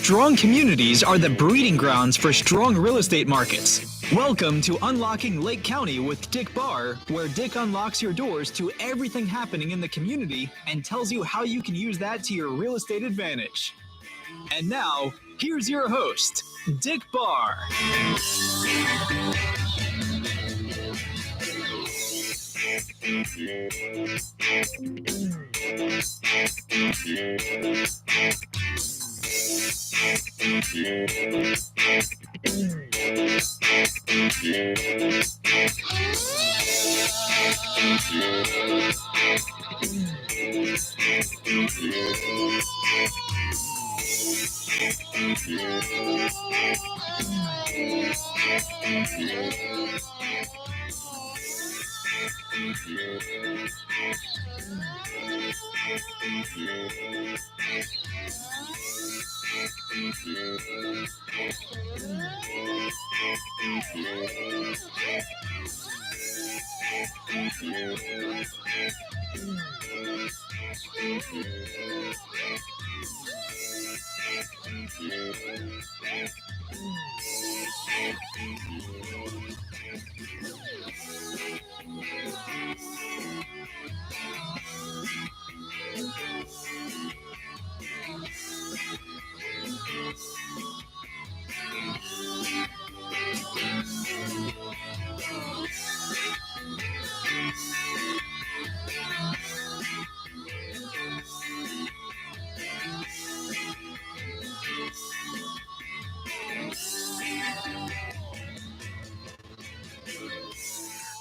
Strong communities are the breeding grounds for strong real estate markets. Welcome to Unlocking Lake County with Dick Barr, where Dick unlocks your doors to everything happening in the community and tells you how you can use that to your real estate advantage. And now, here's your host, Dick Barr.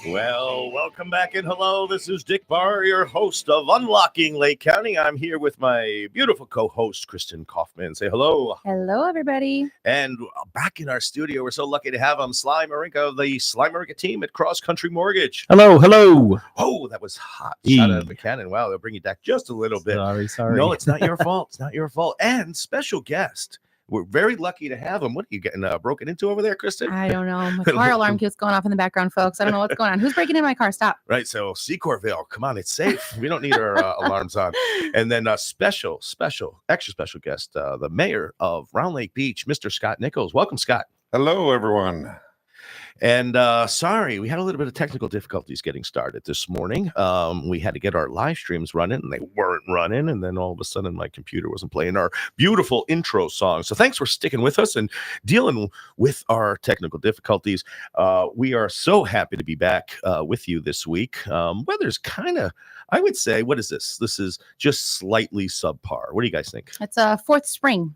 Well, welcome back and hello. This is Dick Barr, your host of Unlocking Lake County. I'm here with my beautiful co-host, Kristen Kaufman. Say hello. Hello, everybody. And back in our studio, we're so lucky to have Sly Marinca of the Sly Marinca team at Cross Country Mortgage. Hello, hello. Oh, that was hot. Shot out of the cannon. Wow, they'll bring you back just a little bit. Sorry. No, it's not your fault. It's not your fault. And special guest. We're very lucky to have him. What are you getting broken into over there, Kristen? I don't know. My car alarm keeps going off in the background, folks. I don't know what's going on. Who's breaking in my car? Stop. Right. So Secorville, come on, it's safe. We don't need our alarms on. And then extra special guest, the mayor of Round Lake Beach, Mr. Scott Nickles. Welcome, Scott. Hello, everyone. And sorry, we had a little bit of technical difficulties getting started this morning. We had to get our live streams running, and they weren't running. And then all of a sudden, my computer wasn't playing our beautiful intro song. So thanks for sticking with us and dealing with our technical difficulties. We are so happy to be back with you this week. Weather's kind of, I would say, what is this? This is just slightly subpar. What do you guys think? It's a fourth spring,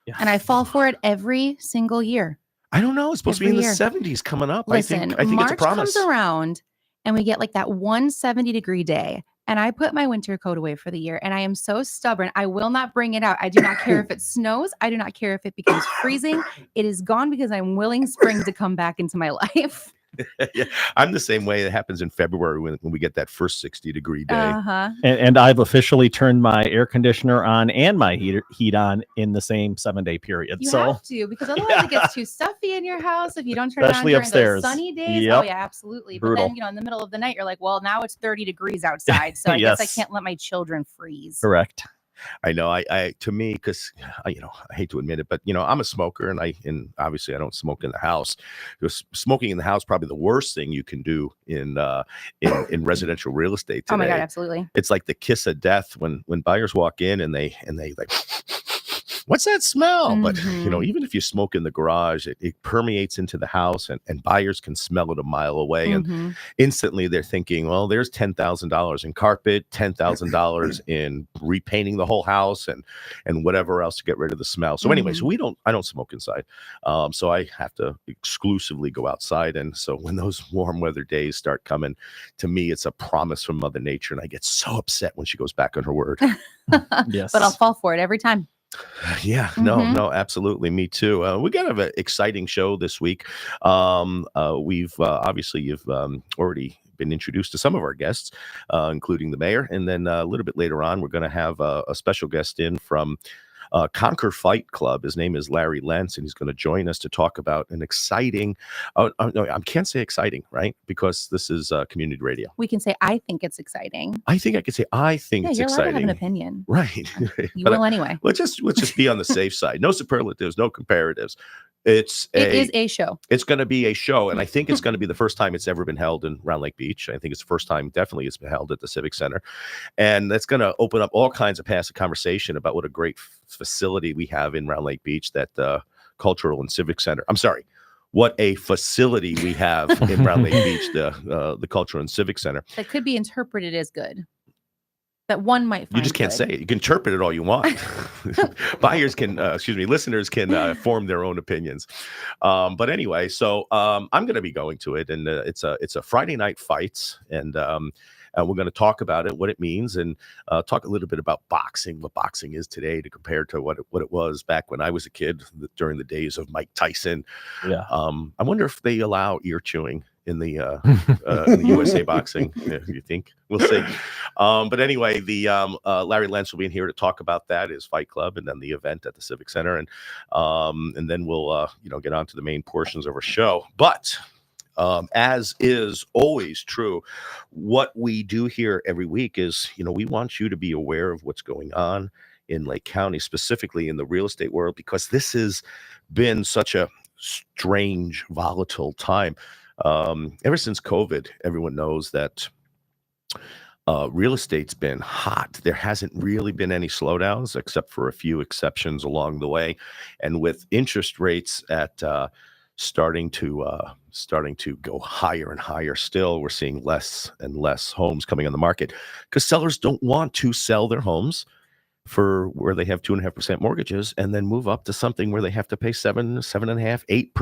Yeah. and I fall for it every single year. I don't know. It's supposed to be in the 70s coming up. Listen, I think March it's a promise. comes around, and we get like that 170-degree day, and I put my winter coat away for the year, and I am so stubborn. I will not bring it out. I do not care if it snows. I do not care if it becomes freezing. It is gone because I'm willing spring to come back into my life. Yeah, I'm the same way. It happens in February when we get that first 60-degree day. Uh-huh. And I've officially turned my air conditioner on and my heat on in the same 7-day period. You So have to, because otherwise it gets too stuffy in your house if you don't turn Especially it on during upstairs. those sunny days. Yep. Oh yeah, absolutely. Brutal. But then, in the middle of the night, you're like, well, now it's 30 degrees outside, so I guess I Yes. can't let my children freeze. correct. I know. To me, because I hate to admit it, but I'm a smoker, and obviously I don't smoke in the house. Because smoking in the house probably the worst thing you can do in residential real estate today. Oh my God, absolutely. It's like the kiss of death when buyers walk in and they like, what's that smell? But even if you smoke in the garage, it permeates into the house, and buyers can smell it a mile away, and instantly they're thinking, well, there's $10,000 in carpet, $10,000 in repainting the whole house, and whatever else to get rid of the smell. So anyway, I don't smoke inside, so I have to exclusively go outside. And so when those warm weather days start coming, to me, it's a promise from Mother Nature, and I get so upset when she goes back on her word. Yes. But I'll fall for it every time. Yeah, no, absolutely. Me too. We got an exciting show this week. We've obviously you've already been introduced to some of our guests, including the mayor. And then a little bit later on, we're going to have a special guest in from Conquer Fight Club. His name is Larry Lentz, and he's going to join us to talk about an exciting, no, I can't say exciting, right? Because this is community radio. We can say, I think it's exciting. I think I could say, I think it's you're allowed exciting. to have an opinion. Right. You will anyway. Let's just be on the safe side. No superlatives, no comparatives. It is a show. It's going to be a show, and I think it's going to be the first time it's ever been held in Round Lake Beach. I think it's the first time, definitely, it's been held at the Civic Center, and that's going to open up all kinds of passive conversation about what a great facility we have in Round Lake Beach, that Cultural and Civic Center. I'm sorry, what a facility we have in Round Lake Beach, the Cultural and Civic Center. That could be interpreted as good. That one might find you just can't good. say it. You can interpret it all you want. Buyers can, listeners can form their own opinions. But anyway, so I'm going to be going to it, and it's a Friday night fight, and we're going to talk about it, what it means, and talk a little bit about boxing, what boxing is today to compare to what it was back when I was a kid during the days of Mike Tyson. Yeah. I wonder if they allow ear chewing in the USA boxing. You think? We'll see. But anyway, the Larry Lentz will be in here to talk about that, his fight club, and then the event at the Civic Center, and then we'll get on to the main portions of our show. But as is always true, what we do here every week is, we want you to be aware of what's going on in Lake County, specifically in the real estate world, because this has been such a strange, volatile time. Ever since COVID, everyone knows that real estate's been hot. There hasn't really been any slowdowns, except for a few exceptions along the way. And with interest rates at starting to go higher and higher still, we're seeing less and less homes coming on the market because sellers don't want to sell their homes for where they have 2.5% mortgages and then move up to something where they have to pay 7.5%,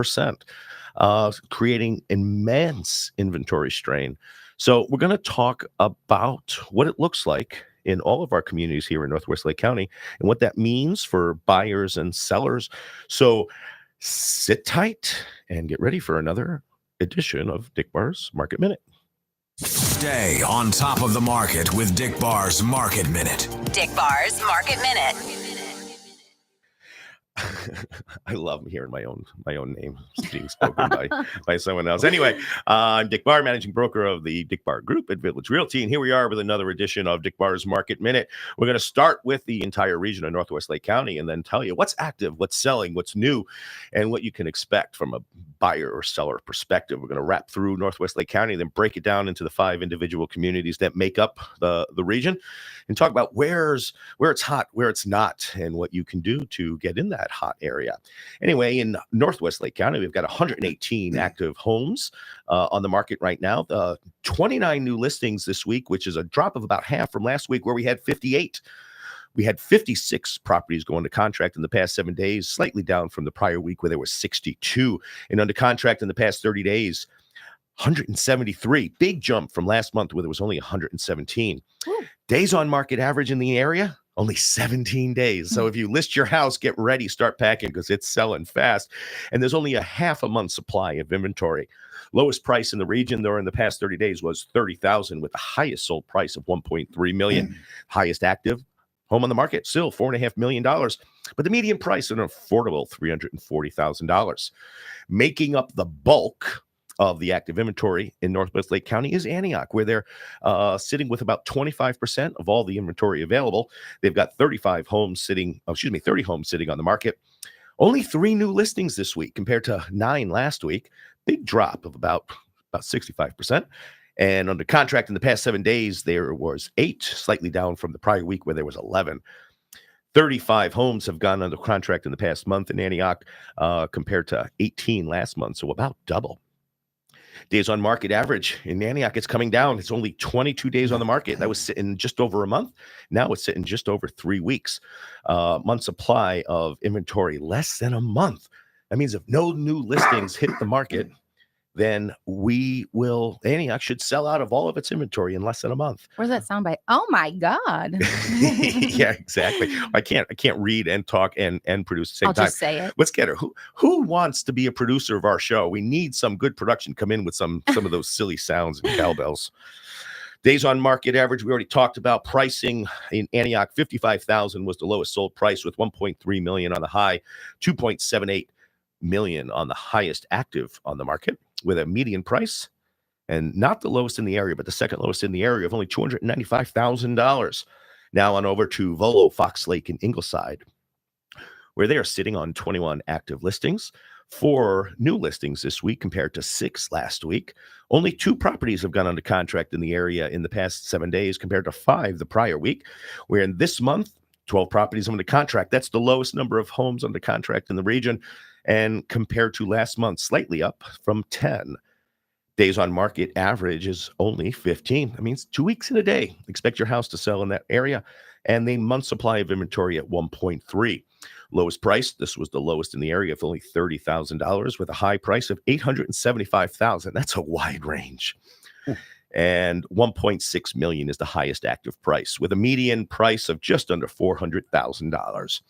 8%, creating immense inventory strain. So we're going to talk about what it looks like in all of our communities here in Northwest Lake County and what that means for buyers and sellers. So sit tight and get ready for another edition of Dick Barr's Market Minute. Stay on top of the market with Dick Barr's Market Minute. Dick Barr's Market Minute. I love hearing my own name being spoken by someone else. Anyway, I'm Dick Barr, managing broker of the Dick Barr Group at Village Realty, and here we are with another edition of Dick Barr's Market Minute. We're going to start with the entire region of Northwest Lake County and then tell you what's active, what's selling, what's new, and what you can expect from a buyer or seller perspective. We're going to wrap through Northwest Lake County, then break it down into the 5 individual communities that make up the region, and talk about where it's hot, where it's not, and what you can do to get in that hot area. Anyway, in Northwest Lake County, we've got 118 active homes on the market right now. 29 new listings this week, which is a drop of about half from last week where we had 58. We had 56 properties going to contract in the past 7 days, slightly down from the prior week where there were 62. And under contract in the past 30 days, 173. Big jump from last month where there was only 117. Ooh. Days on market average in the area, only 17 days. So if you list your house, get ready, start packing because it's selling fast. And there's only a half a month supply of inventory. Lowest price in the region during the past 30 days was $30,000 with the highest sold price of $1.3 million. Highest active home on the market, still $4.5 million. But the median price, an affordable $340,000. Making up the bulk of the active inventory in Northwest Lake County is Antioch, where they're sitting with about 25% of all the inventory available. They've got 30 homes sitting on the market. Only 3 new listings this week compared to 9 last week. Big drop of about 65%. And under contract in the past 7 days, there was 8, slightly down from the prior week where there was 11. 35 homes have gone under contract in the past month in Antioch compared to 18 last month, so about double. Days on market average in Antioch, it's coming down. It's only 22 days on the market. That was sitting just over a month. Now it's sitting just over 3 weeks. Month supply of inventory, less than a month. That means if no new listings hit the market, then Antioch should sell out of all of its inventory in less than a month. Where's that soundbite? Oh my God. Yeah, exactly. I can't read and talk and produce at the same time. I'll just say it. Let's get her. Who wants to be a producer of our show? We need some good production come in with some of those silly sounds and cowbells. Days on market average, we already talked about. Pricing in Antioch, 55,000 was the lowest sold price, with 1.3 million on the high, 2.78 million on the highest active on the market, with a median price, and not the lowest in the area, but the second lowest in the area, of only $295,000. Now on over to Volo, Fox Lake, and Ingleside, where they are sitting on 21 active listings. 4 new listings this week compared to 6 last week. Only 2 properties have gone under contract in the area in the past 7 days compared to 5 the prior week. Where in this month, 12 properties under contract. That's the lowest number of homes under contract in the region, and compared to last month, slightly up from 10. Days on market average is only 15. That means 2 weeks in a day. Expect your house to sell in that area, and the month supply of inventory at 1.3. Lowest price, this was the lowest in the area, of only $30,000, with a high price of $875,000. That's a wide range. Ooh. And 1.6 million is the highest active price, with a median price of just under $400,000.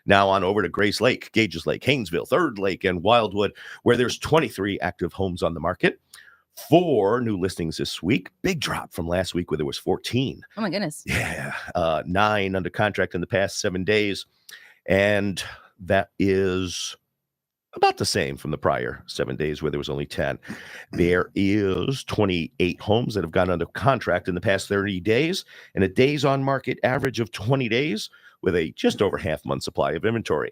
Now on over to Grace Lake, Gages Lake, Haynesville, Third Lake, and Wildwood, where there's 23 active homes on the market. 4 new listings this week. Big drop from last week where there was 14. Oh my goodness. Yeah. 9 under contract in the past 7 days. And that is about the same from the prior 7 days where there was only 10. There is 28 homes that have gone under contract in the past 30 days, and a days on market average of 20 days, with a just over half month supply of inventory.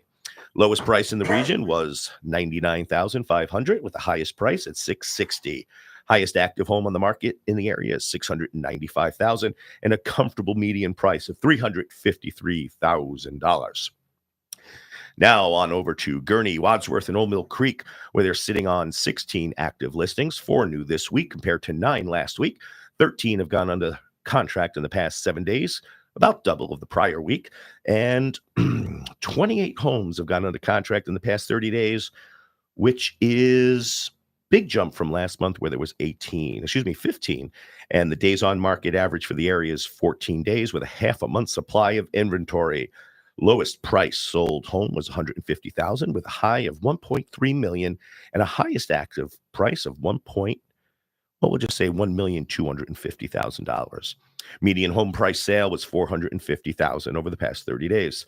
Lowest price in the region was $99,500, with the highest price at $660. Highest active home on the market in the area is $695,000, and a comfortable median price of $353,000. Now on over to Gurnee, Wadsworth, and Old Mill Creek, where they're sitting on 16 active listings, 4 new this week compared to 9 last week. 13 have gone under contract in the past 7 days, about double of the prior week. And 28 homes have gone under contract in the past 30 days, which is big jump from last month where there was 15. And the days on market average for the area is 14 days, with a half a month supply of inventory. Lowest price sold home was $150,000, with a high of $1.3 million, and a highest active price of $1,250,000. Median home price sale was $450,000 over the past 30 days.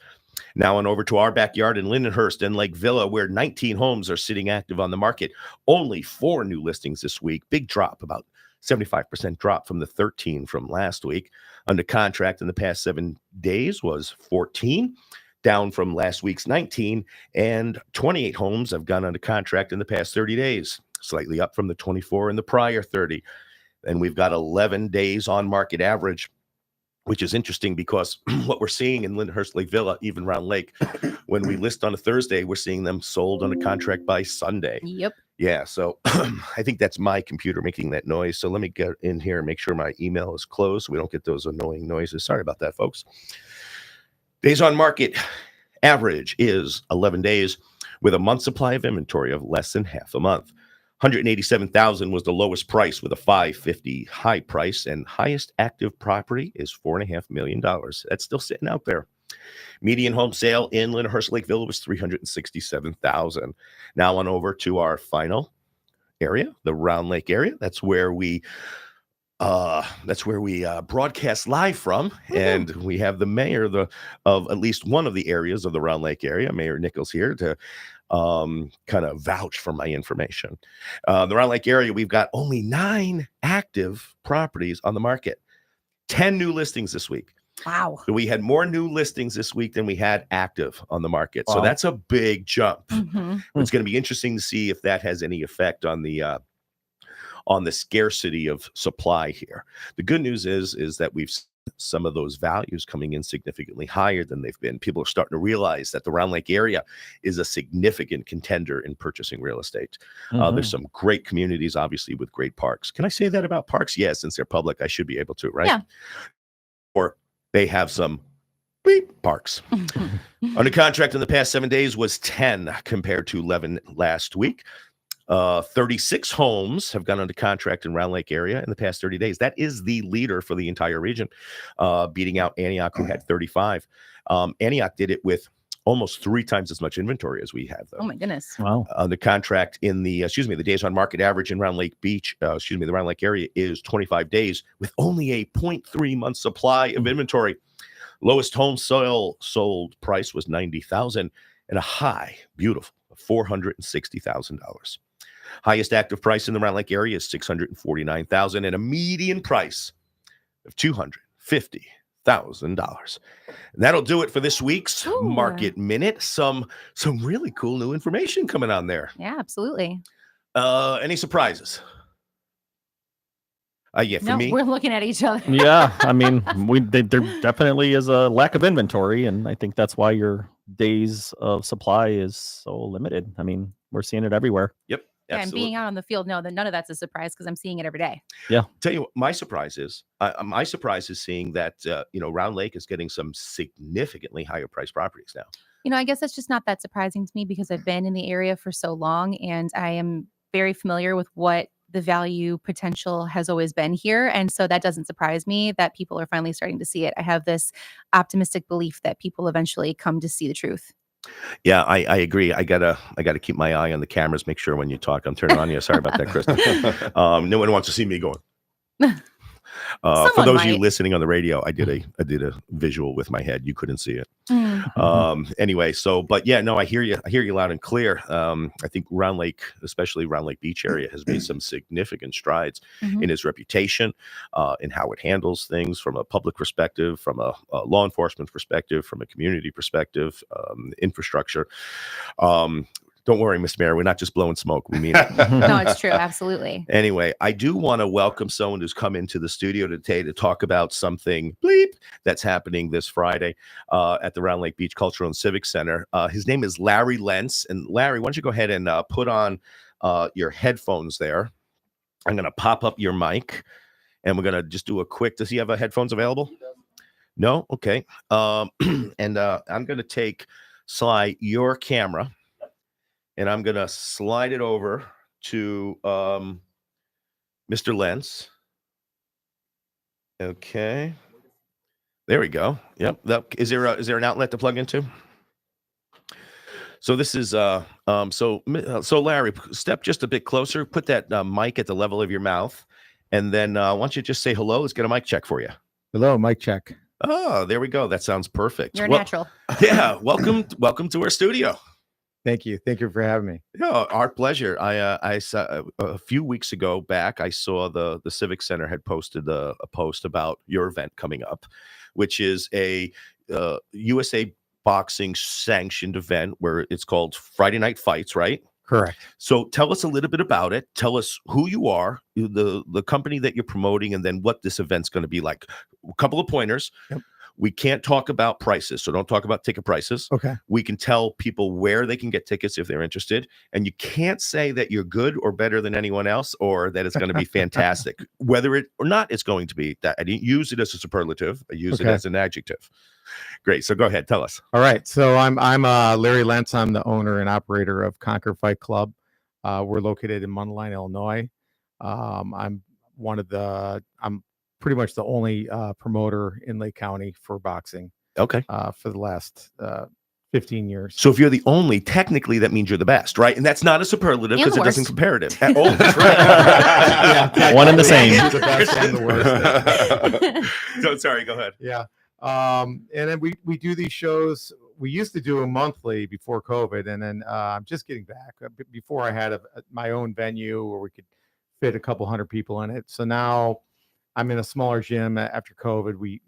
Now on over to our backyard in Lindenhurst and Lake Villa, where 19 homes are sitting active on the market. Only 4 new listings this week. Big drop, about 75% drop from the 13 from last week. Under contract in the past 7 days was 14, down from last week's 19, and 28 homes have gone under contract in the past 30 days, slightly up from the 24 in the prior 30. And we've got 11 days on market average, which is interesting because what we're seeing in Lindenhurst, Lake Villa, even Round Lake, when we list on a Thursday, we're seeing them sold under contract by Sunday. Yep. Yeah, so I think that's my computer making that noise. So let me get in here and make sure my email is closed so we don't get those annoying noises. Sorry about that, folks. Days on market average is 11 days, with a month supply of inventory of less than half a month. $187,000 was the lowest price, with a $550 high price, and highest active property is $4.5 million. That's still sitting out there. Median home sale in Lindenhurst Lake Villa was $367,000. Now on over to our final area, the Round Lake area. That's where we broadcast live from, and we have the mayor of at least one of the areas of the Round Lake area, Mayor Nickles, here to kind of vouch for my information. The Round Lake area, we've got only 9 active properties on the market. 10 new listings this week. Wow. So we had more new listings this week than we had active on the market. Wow. So that's a big jump. Mm-hmm. It's going to be interesting to see if that has any effect on the scarcity of supply here. The good news is that we've seen some of those values coming in significantly higher than they've been. People are starting to realize that the Round Lake area is a significant contender in purchasing real estate. Mm-hmm. There's some great communities, obviously, with great parks. Can I say that about parks? Yeah, since they're public, I should be able to, right? Yeah. Or they have some beep parks. Under contract in the past 7 days was 10 compared to 11 last week. 36 homes have gone under contract in Round Lake area in the past 30 days. That is the leader for the entire region, beating out Antioch, who had 35. Antioch did it with almost 3 times as much inventory as we have, though. Oh my goodness. Wow. The contract in the days on market average in Round Lake Beach, the Round Lake area is 25 days with only a 0.3 month supply of inventory. Lowest home sold price was $90,000 and a high, beautiful $460,000. Highest active price in the Round Lake area is $649,000 and a median price of $250,000. And that'll do it for this week's Market Minute. Some really cool new information coming on there. Yeah, absolutely. Any surprises? Yeah, for me. We're looking at each other. Yeah, I mean, there definitely is a lack of inventory, and I think that's why your days of supply is so limited. I mean, we're seeing it everywhere. Yep. Yeah, and Absolutely. being out on the field, none of that's a surprise because I'm seeing it every day. Yeah. Tell you what, my surprise is seeing that Round Lake is getting some significantly higher priced properties now. I guess that's just not that surprising to me because I've been in the area for so long and I am very familiar with what the value potential has always been here. And so that doesn't surprise me that people are finally starting to see it. I have this optimistic belief that people eventually come to see the truth. Yeah, I agree. I gotta keep my eye on the cameras. Make sure when you talk, I'm turning on you. Sorry about that, Chris. No one wants to see me going. For those of you listening on the radio, I did a visual with my head. You couldn't see it. Anyway, but yeah, no, I hear you loud and clear. I think Round Lake, especially Round Lake Beach area, has made some significant strides in its reputation, in how it handles things from a public perspective, from a law enforcement perspective, from a community perspective, infrastructure. Don't worry, Mr. Mayor. We're not just blowing smoke. We mean it. No, it's true. Absolutely. Anyway, I do want to welcome someone who's come into the studio today to talk about something that's happening this Friday at the Round Lake Beach Cultural and Civic Center. His name is Larry Lentz. And Larry, why don't you go ahead and put on your headphones there. I'm going to pop up your mic and we're going to just do a quick, does he have headphones available? No? Okay. And I'm going to slide your camera. And I'm going to slide it over to Mr. Lentz. Okay. There we go. Yep. Is there an outlet to plug into? So this is so Larry, step just a bit closer. Put that mic at the level of your mouth. And then why don't you just say hello? Let's get a mic check for you. Hello, mic check. Oh, there we go. That sounds perfect. You're natural. Yeah. Welcome to our studio. Thank you. Thank you for having me. Yeah, our pleasure. I saw a few weeks ago back, I saw the Civic Center had posted a post about your event coming up, which is a USA Boxing sanctioned event where it's called Friday Night Fights, right? Correct. So tell us a little bit about it. Tell us who you are, the company that you're promoting, and then what this event's going to be like. A couple of pointers. Yep. We can't talk about prices, so don't talk about ticket prices. Okay. We can tell people where they can get tickets if they're interested. And you can't say that you're good or better than anyone else or that it's going to be fantastic. Whether it or not it's going to be. That I didn't use it as a superlative. I use it as an adjective. Great. So go ahead. Tell us. All right. So I'm Larry Lentz. I'm the owner and operator of Conquer Fight Club. We're located in Mundelein, Illinois. I'm pretty much the only promoter in Lake County for boxing. Okay. For the last 15 years. So if you're the only, technically that means you're the best, right? And that's not a superlative because it doesn't comparative. Oh, that's right. Yeah, one and the same. The best and the worst. So, sorry, go ahead. Yeah. And then we do these shows. We used to do them monthly before COVID, and then I'm just getting back. Before I had my own venue where we could fit a couple hundred people in it. So now I'm in a smaller gym after COVID. We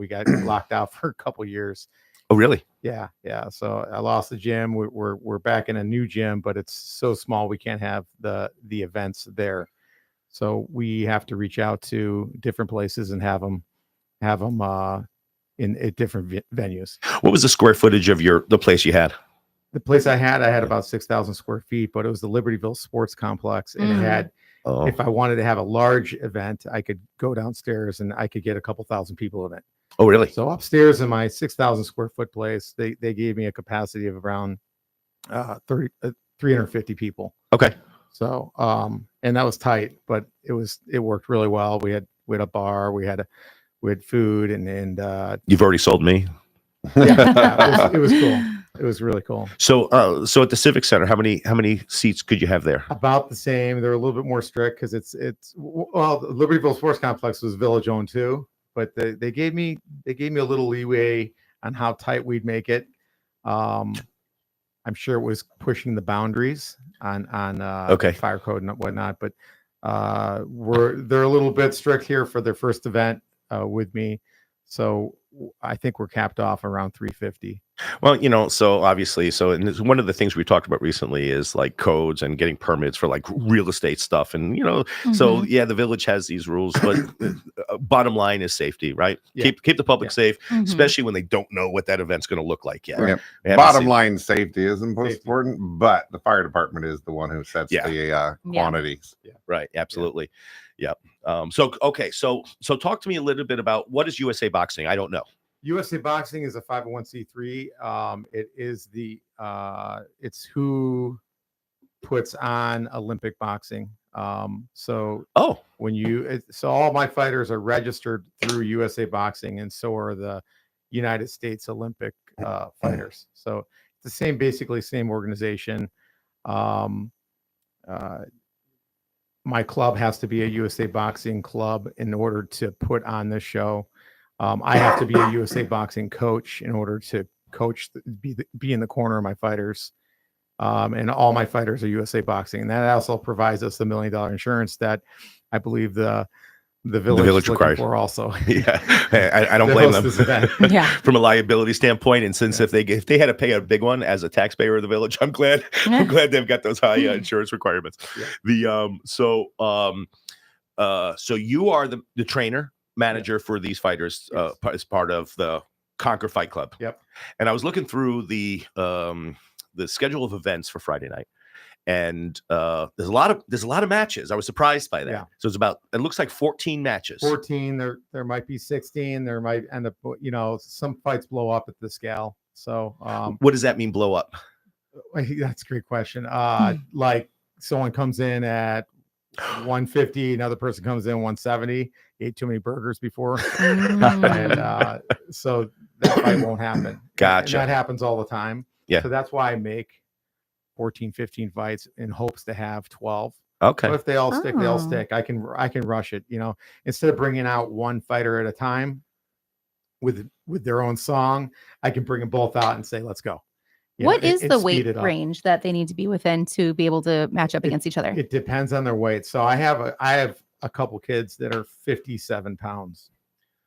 got locked out for a couple of years. Oh, really? Yeah. So I lost the gym. We're back in a new gym, but it's so small we can't have the events there. So we have to reach out to different places and have them in different venues. What was the square footage of the place you had? The place I had about 6,000 square feet, but it was the Libertyville Sports Complex, and it had. Oh. If I wanted to have a large event, I could go downstairs and I could get a couple thousand people in it. Oh, really? So upstairs in my 6,000 square foot place, they gave me a capacity of around 350 people. Okay. So and that was tight, but it worked really well. We had a bar, we had food, and you've already sold me. Yeah, it was cool. It was really cool. So, so at the Civic Center, how many seats could you have there? About the same. They're a little bit more strict because it's well, the Libertyville Sports Complex was village owned too, but they gave me a little leeway on how tight we'd make it. I'm sure it was pushing the boundaries on fire code and whatnot, but they're a little bit strict here for their first event with me, so I think we're capped off around 350. Well, so obviously, and it's one of the things we talked about recently is like codes and getting permits for like real estate stuff. And, so yeah, the village has these rules, but bottom line is safety, right? Yeah. Keep the public safe, especially when they don't know what that event's going to look like yet. Yep. Bottom line, safety is most important, but the fire department is the one who sets the quantities. Yeah. Right. Absolutely. Yeah. So talk to me a little bit about what is USA Boxing? I don't know. USA Boxing is a 501c3. It is it's who puts on Olympic boxing. So all my fighters are registered through USA Boxing, and so are the United States Olympic fighters. So it's basically same organization. My club has to be a USA Boxing club in order to put on this show. I have to be a USA Boxing coach in order to coach, be in the corner of my fighters. And all my fighters are USA Boxing. And that also provides us the $1 million insurance that I believe the village requires for also. Yeah, I don't blame them. Yeah, from a liability standpoint, and since if they had to pay a big one as a taxpayer of the village, I'm glad they've got those high insurance requirements. Yeah. So you are the trainer manager for these fighters as part of the Conquer Fight Club. Yep. And I was looking through the schedule of events for Friday night. And there's a lot of matches. I was surprised by that. Yeah. So it looks like 14 matches. 14. There might be 16. There might end up, some fights blow up at the scale. So what does that mean, blow up? That's a great question. Like someone comes in at 150, another person comes in 170, ate too many burgers before. And so that fight won't happen. Gotcha. And that happens all the time. Yeah. So that's why I make 14, 15 fights in hopes to have 12. Okay. But if they all stick, they all stick. I can rush it, instead of bringing out one fighter at a time with their own song, I can bring them both out and say, let's go. What is the weight range that they need to be within to be able to match up against each other? It depends on their weight. So I have a couple kids that are 57 pounds.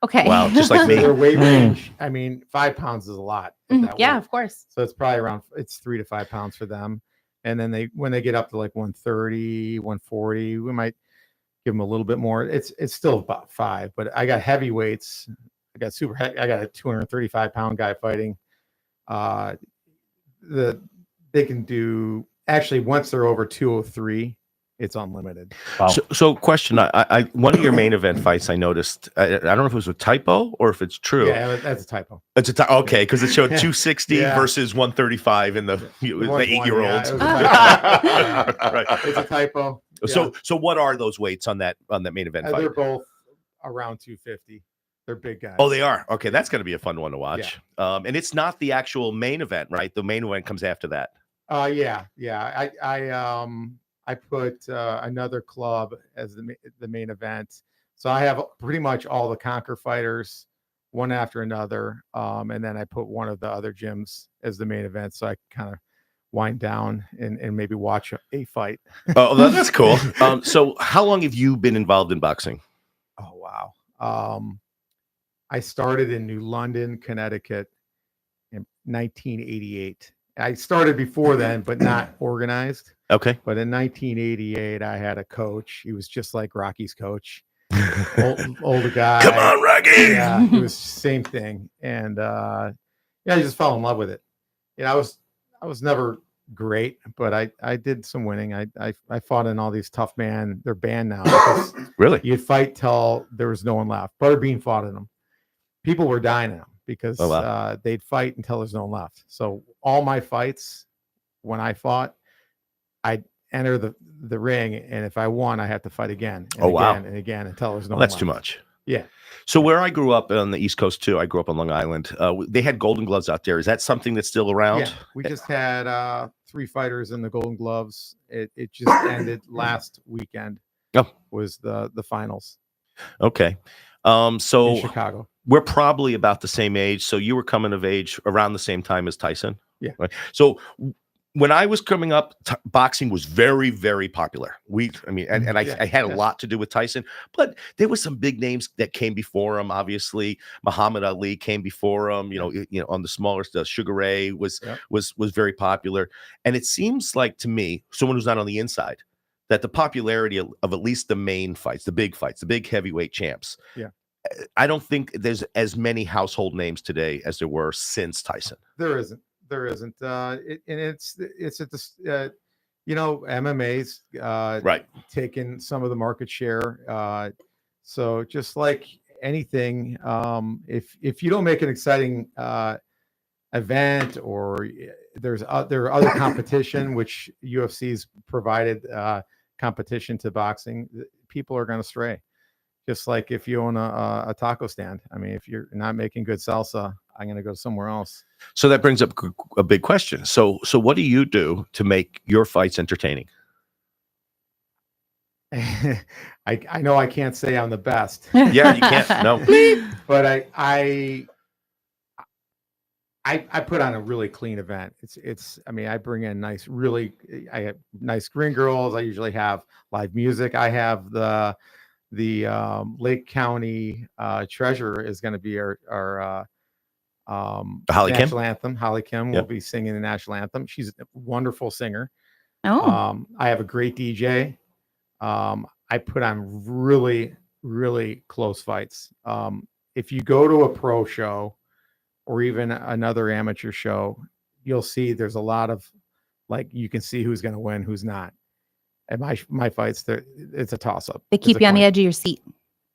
Okay. Wow, just like me. Their weight range, 5 pounds is a lot. Yeah, of course. So it's probably it's 3 to 5 pounds for them. And then when they get up to like 130, 140, we might give them a little bit more. It's still about 5, but I got heavyweights. I got I got a 235 pound guy fighting. They can do, actually, once they're over 203, it's unlimited. Wow. So question, I one of your main event fights, I noticed, I don't know if it was a typo or if it's true. Yeah, that's a typo. It's a typo. Okay, because it showed 260 versus 135 in the 8-year-olds. Right. It's a typo. So what are those weights on that main event fight? They're both around 250. They're big guys. Oh, they are. Okay, that's going to be a fun one to watch. Yeah. And it's not the actual main event, right? The main event comes after that. Yeah. I put another club as the main event. So I have pretty much all the Conquer fighters, one after another. And then I put one of the other gyms as the main event. So I kind of wind down and maybe watch a fight. Oh, that's cool. So how long have you been involved in boxing? Oh, wow. I started in New London, Connecticut in 1988. I started before then, but not organized. Okay. But in 1988, I had a coach. He was just like Rocky's coach. Older guy. Come on, Rocky. Yeah, it was same thing. And I just fell in love with it. I was never great, but I did some winning. I fought in all these tough man. They're banned now. Really? You'd fight till there was no one left. Butterbean fought in them. People were dying in them because they'd fight until there's no one left. So all my fights, when I fought, I'd enter the ring, and if I won, I had to fight again and again and again until there's no one that's left. too much. Yeah. So where I grew up on the East Coast too, I grew up on Long Island. They had Golden Gloves out there. Is that something that's still around? Yeah, we just had 3 fighters in the Golden Gloves. It just ended last weekend. Oh. Was the finals Okay. in So Chicago. we're probably about the same age. So you were coming of age around the same time as Tyson. Yeah. Right? So when I was coming up, boxing was very, very popular. I had a lot to do with Tyson, but there was some big names that came before him. Obviously, Muhammad Ali came before him. On the smaller stuff, Sugar Ray was very popular. And it seems like to me, someone who's not on the inside, that the popularity of at least the main fights, the big heavyweight champs. Yeah. I don't think there's as many household names today as there were since Tyson. There isn't. It's at this. MMA's Right. taking some of the market share. So just like anything, if you don't make an exciting event, or there are other competition, which UFC's provided competition to boxing, people are going to stray. Just like if you own a taco stand. I mean, if you're not making good salsa, I'm going to go somewhere else. So that brings up a big question. So what do you do to make your fights entertaining? I know I can't say I'm the best. Yeah, you can't. No. But I put on a really clean event. I bring in I have nice green girls. I usually have live music. I have the Lake County treasurer is going to be our Holly Kim? national anthem. Holly Kim will be singing the national anthem. She's a wonderful singer. Oh. I have a great DJ. I put on really, really close fights. If you go to a pro show or even another amateur show, you'll see there's a lot of, you can see who's going to win, who's not. And my fights, it's a toss-up. They keep you on the edge of your seat.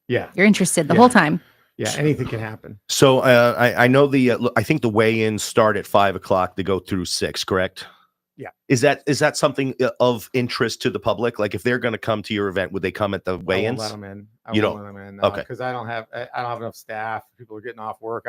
Yeah. You're interested the whole time. Yeah, anything can happen. So I know I think the weigh-ins start at 5:00. They go through 6, correct? Yeah. Is that something of interest to the public? Like if they're going to come to your event, would they come at the weigh-ins? I won't let them in. You don't let them in. Okay. Because I don't have enough staff. People are getting off work.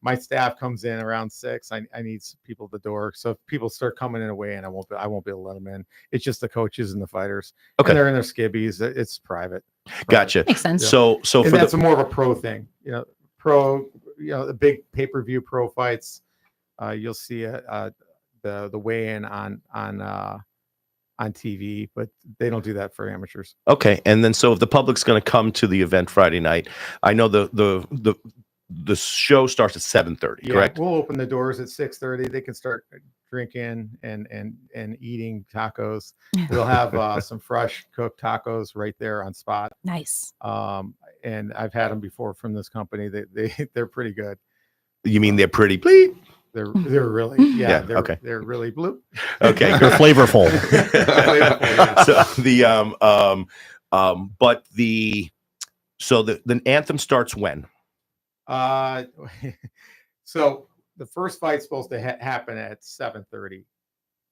My staff comes in around 6. I need people at the door. So if people start coming in a weigh-in, I won't be able to let them in. It's just the coaches and the fighters. Okay. And they're in their skibbies. It's private. Gotcha. Makes sense. So and that's more of a pro thing. The big pay-per-view pro fights. You'll see the weigh-in on TV, but they don't do that for amateurs. Okay, and then so if the public's going to come to the event Friday night, I know the show starts at 7:30, correct? We'll open the doors at 6:30. They can start drinking and eating tacos. We'll have some fresh cooked tacos right there on spot. Nice. And I've had them before from this company. They're pretty good. You mean they're pretty bleep? They're really okay. They're really blue. Okay, They're flavorful. So the anthem starts when? So the first fight's supposed to happen at 7:30.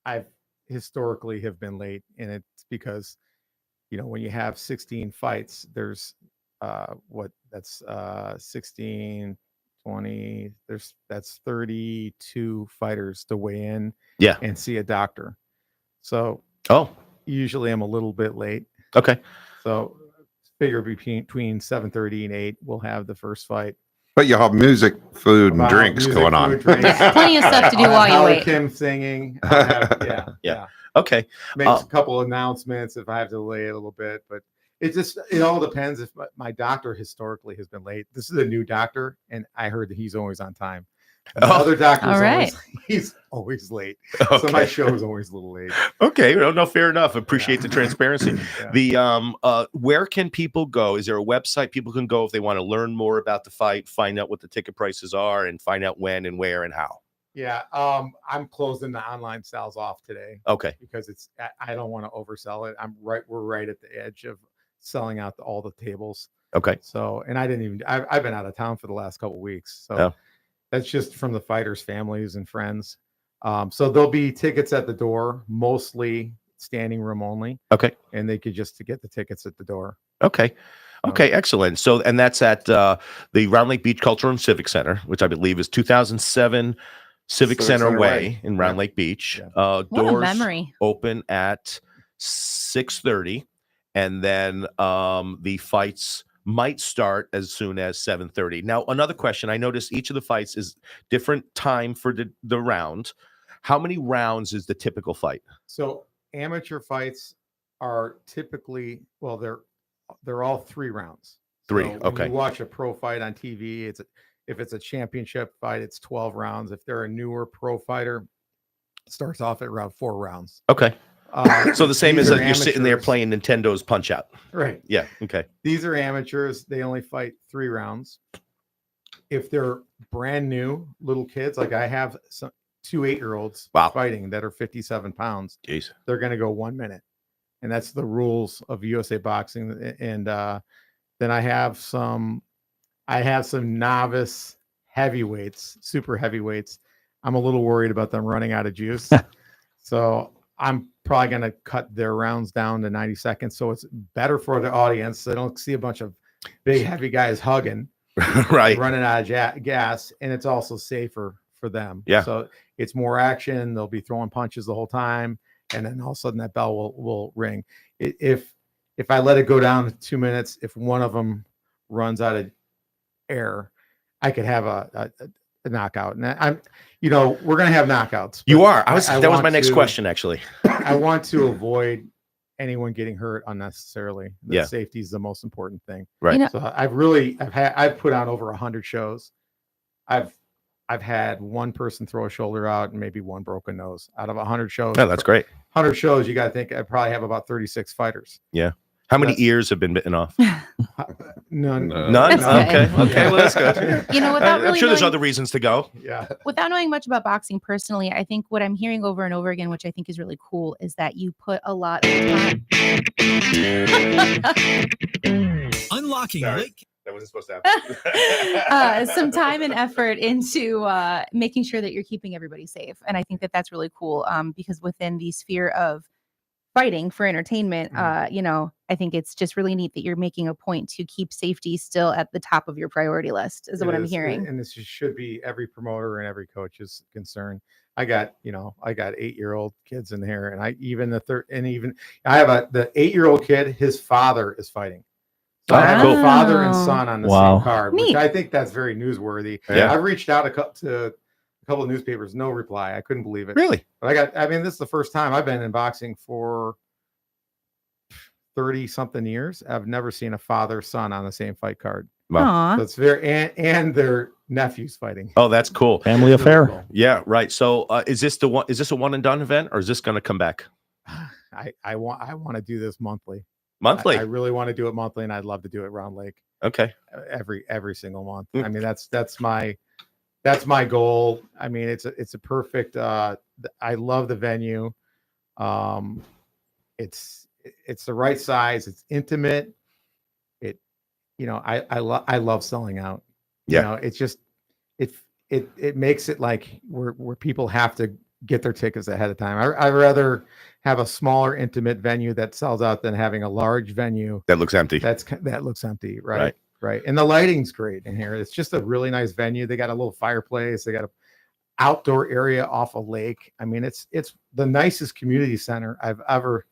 I've historically have been late, and it's because when you have 16 fights, there's 16, 20, that's 32 fighters to weigh in and see a doctor. So usually I'm a little bit late. Okay. So figure between 7:30 and 8 we'll have the first fight. But you'll have music, food, and drinks going on. Plenty of stuff to do while you wait. Kim singing. Yeah. Okay. Makes a couple announcements if I have to delay it a little bit, but it all depends. If my doctor historically has been late, this is a new doctor, and I heard that he's always on time. The other doctors, he's always late. Okay. So my show is always a little late. Okay, no, fair enough. Appreciate the transparency. The where can people go? Is there a website people can go if they want to learn more about the fight, find out what the ticket prices are, and find out when and where and how? Yeah, I'm closing the online sales off today. Okay, because I don't want to oversell it. We're right at the edge of selling out all the tables. Okay. So, and I've been out of town for the last couple of weeks. So that's just from the fighters' families and friends. So there'll be tickets at the door, mostly standing room only. Okay. And they could just to get the tickets at the door. Okay. Okay, excellent. So, and that's at the Round Lake Beach Cultural and Civic Center, which I believe is 2007 Civic Center Way in Round Lake Beach. What a Doors memory. open at 6:30, and then the fights might start as soon as 7:30. Now, another question. I noticed each of the fights is different time for the round. How many rounds is the typical fight? So amateur fights are typically, well, they're all 3 rounds. Three, So when okay. you watch a pro fight on TV, if it's a championship fight, it's 12 rounds. If they're a newer pro fighter, it starts off at around 4 rounds. Okay. So the same These as are you're sitting there amateurs. playing Nintendo's Punch Out. Right. Yeah. Okay. These are amateurs. They only fight 3 rounds. If they're brand new little kids, like I have some 2 8-year-olds fighting that are 57 pounds, Jeez. they're going to go 1 minute. And that's the rules of USA Boxing. And then I have some novice heavyweights, super heavyweights. I'm a little worried about them running out of juice. So I'm probably going to cut their rounds down to 90 seconds. So it's better for the audience. They don't see a bunch of big, heavy guys hugging, right, running out of gas. And it's also safer for them. Yeah. So it's more action. They'll be throwing punches the whole time. And then all of a sudden that bell will ring. If I let it go down to 2 minutes, if one of them runs out of air, I could have a knockout. And we're going to have knockouts. You are. That was my next question, actually. I want to avoid anyone getting hurt unnecessarily. Safety is the most important thing. Right. So I've put on over 100 shows. I've had one person throw a shoulder out and maybe one broken nose out of 100 shows. Oh, that's great. 100 shows, you got to think I probably have about 36 fighters. Yeah. How many ears have been bitten off? None. None? Okay. Well, that's good. I'm sure there's other reasons to go. Yeah. Without knowing much about boxing personally, I think what I'm hearing over and over again, which I think is really cool, is that you put a lot of time. Unlocking Lake. That wasn't supposed to happen. Some time and effort into making sure that you're keeping everybody safe. And I think that that's really cool because within the sphere of fighting for entertainment, I think it's just really neat that you're making a point to keep safety still at the top of your priority list is what I'm hearing. And this should be every promoter and every coach's concern. I got 8-year-old kids in here, and I have the 8-year-old kid, his father is fighting. So I have a father and son on the same card, which I think that's very newsworthy. Yeah. I've reached out to a couple of newspapers, no reply. I couldn't believe it. Really? But this is the first time I've been in boxing for 30 something years. I've never seen a father son on the same fight card. Wow. So it's very, and their nephews fighting. Oh, that's cool. Family affair. Yeah, right. So is this a one and done event, or is this going to come back? I want to do this monthly. Monthly. I really want to do it monthly, and I'd love to do it Round Lake. Okay. Every single month. I mean, that's my goal. I mean, it's a perfect. I love the venue. It's the right size. It's intimate. I love selling out. Yeah. It's just it makes it like where people have to get their tickets ahead of time. I'd rather have a smaller, intimate venue that sells out than having a large venue that looks empty. That looks empty, right? Right. And the lighting's great in here. It's just a really nice venue. They got a little fireplace. They got an outdoor area off a lake. I mean, it's the nicest community center I've ever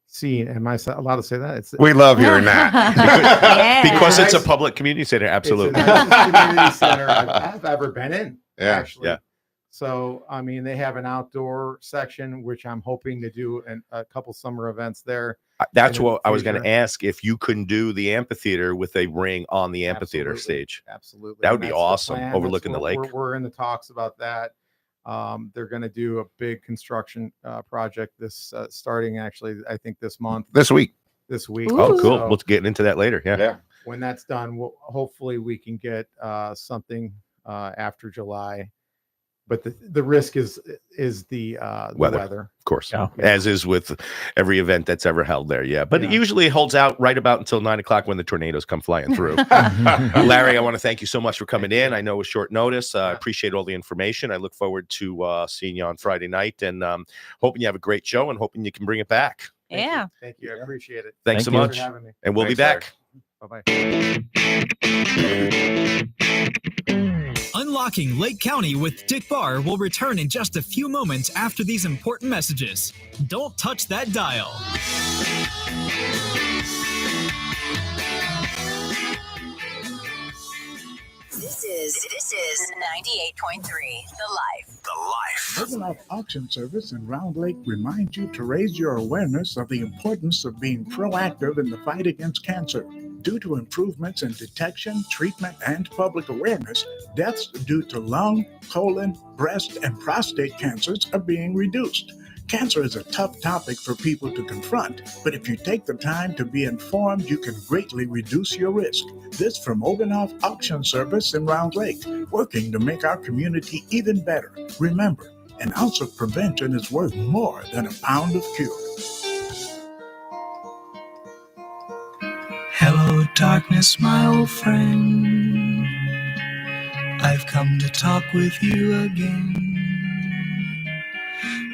seen. Am I allowed to say that? We love hearing that. Because it's a public community center. Absolutely. It's the nicest community center I've ever been in. Yeah. Actually. Yeah. So, I mean, they have an outdoor section, which I'm hoping to do a couple summer events there. That's what I was going to ask, if you couldn't do the amphitheater with a ring on the amphitheater stage. Absolutely. That would be awesome, overlooking the lake. We're in the talks about that. They're going to do a big construction project starting actually, I think this month. This week. Ooh. Oh, cool. So We'll get into that later. Yeah. when that's done, hopefully we can get something after July. But the risk is the weather. Of course, as is with every event that's ever held there. Yeah, but it usually holds out right about until 9 o'clock when the tornadoes come flying through. Larry, I want to thank you so much for coming in. I know it was short notice. I appreciate all the information. I look forward to seeing you on Friday night, and hoping you have a great show, and hoping you can bring it back. Yeah. Thank you. I appreciate it. Thanks so much. for having me. And we'll be back. Bye-bye. Unlocking Lake County with Dick Barr will return in just a few moments after these important messages. Don't touch that dial. This is 98.3 The Life. The Life. Herbalife Auction Service in Round Lake reminds you to raise your awareness of the importance of being proactive in the fight against cancer. Due to improvements in detection, treatment, and public awareness, deaths due to lung, colon, breast, and prostate cancers are being reduced. Cancer is a tough topic for people to confront, but if you take the time to be informed, you can greatly reduce your risk. This from Oganoff Auction Service in Round Lake, working to make our community even better. Remember, an ounce of prevention is worth more than a pound of cure. Hello, darkness, my old friend. I've come to talk with you again.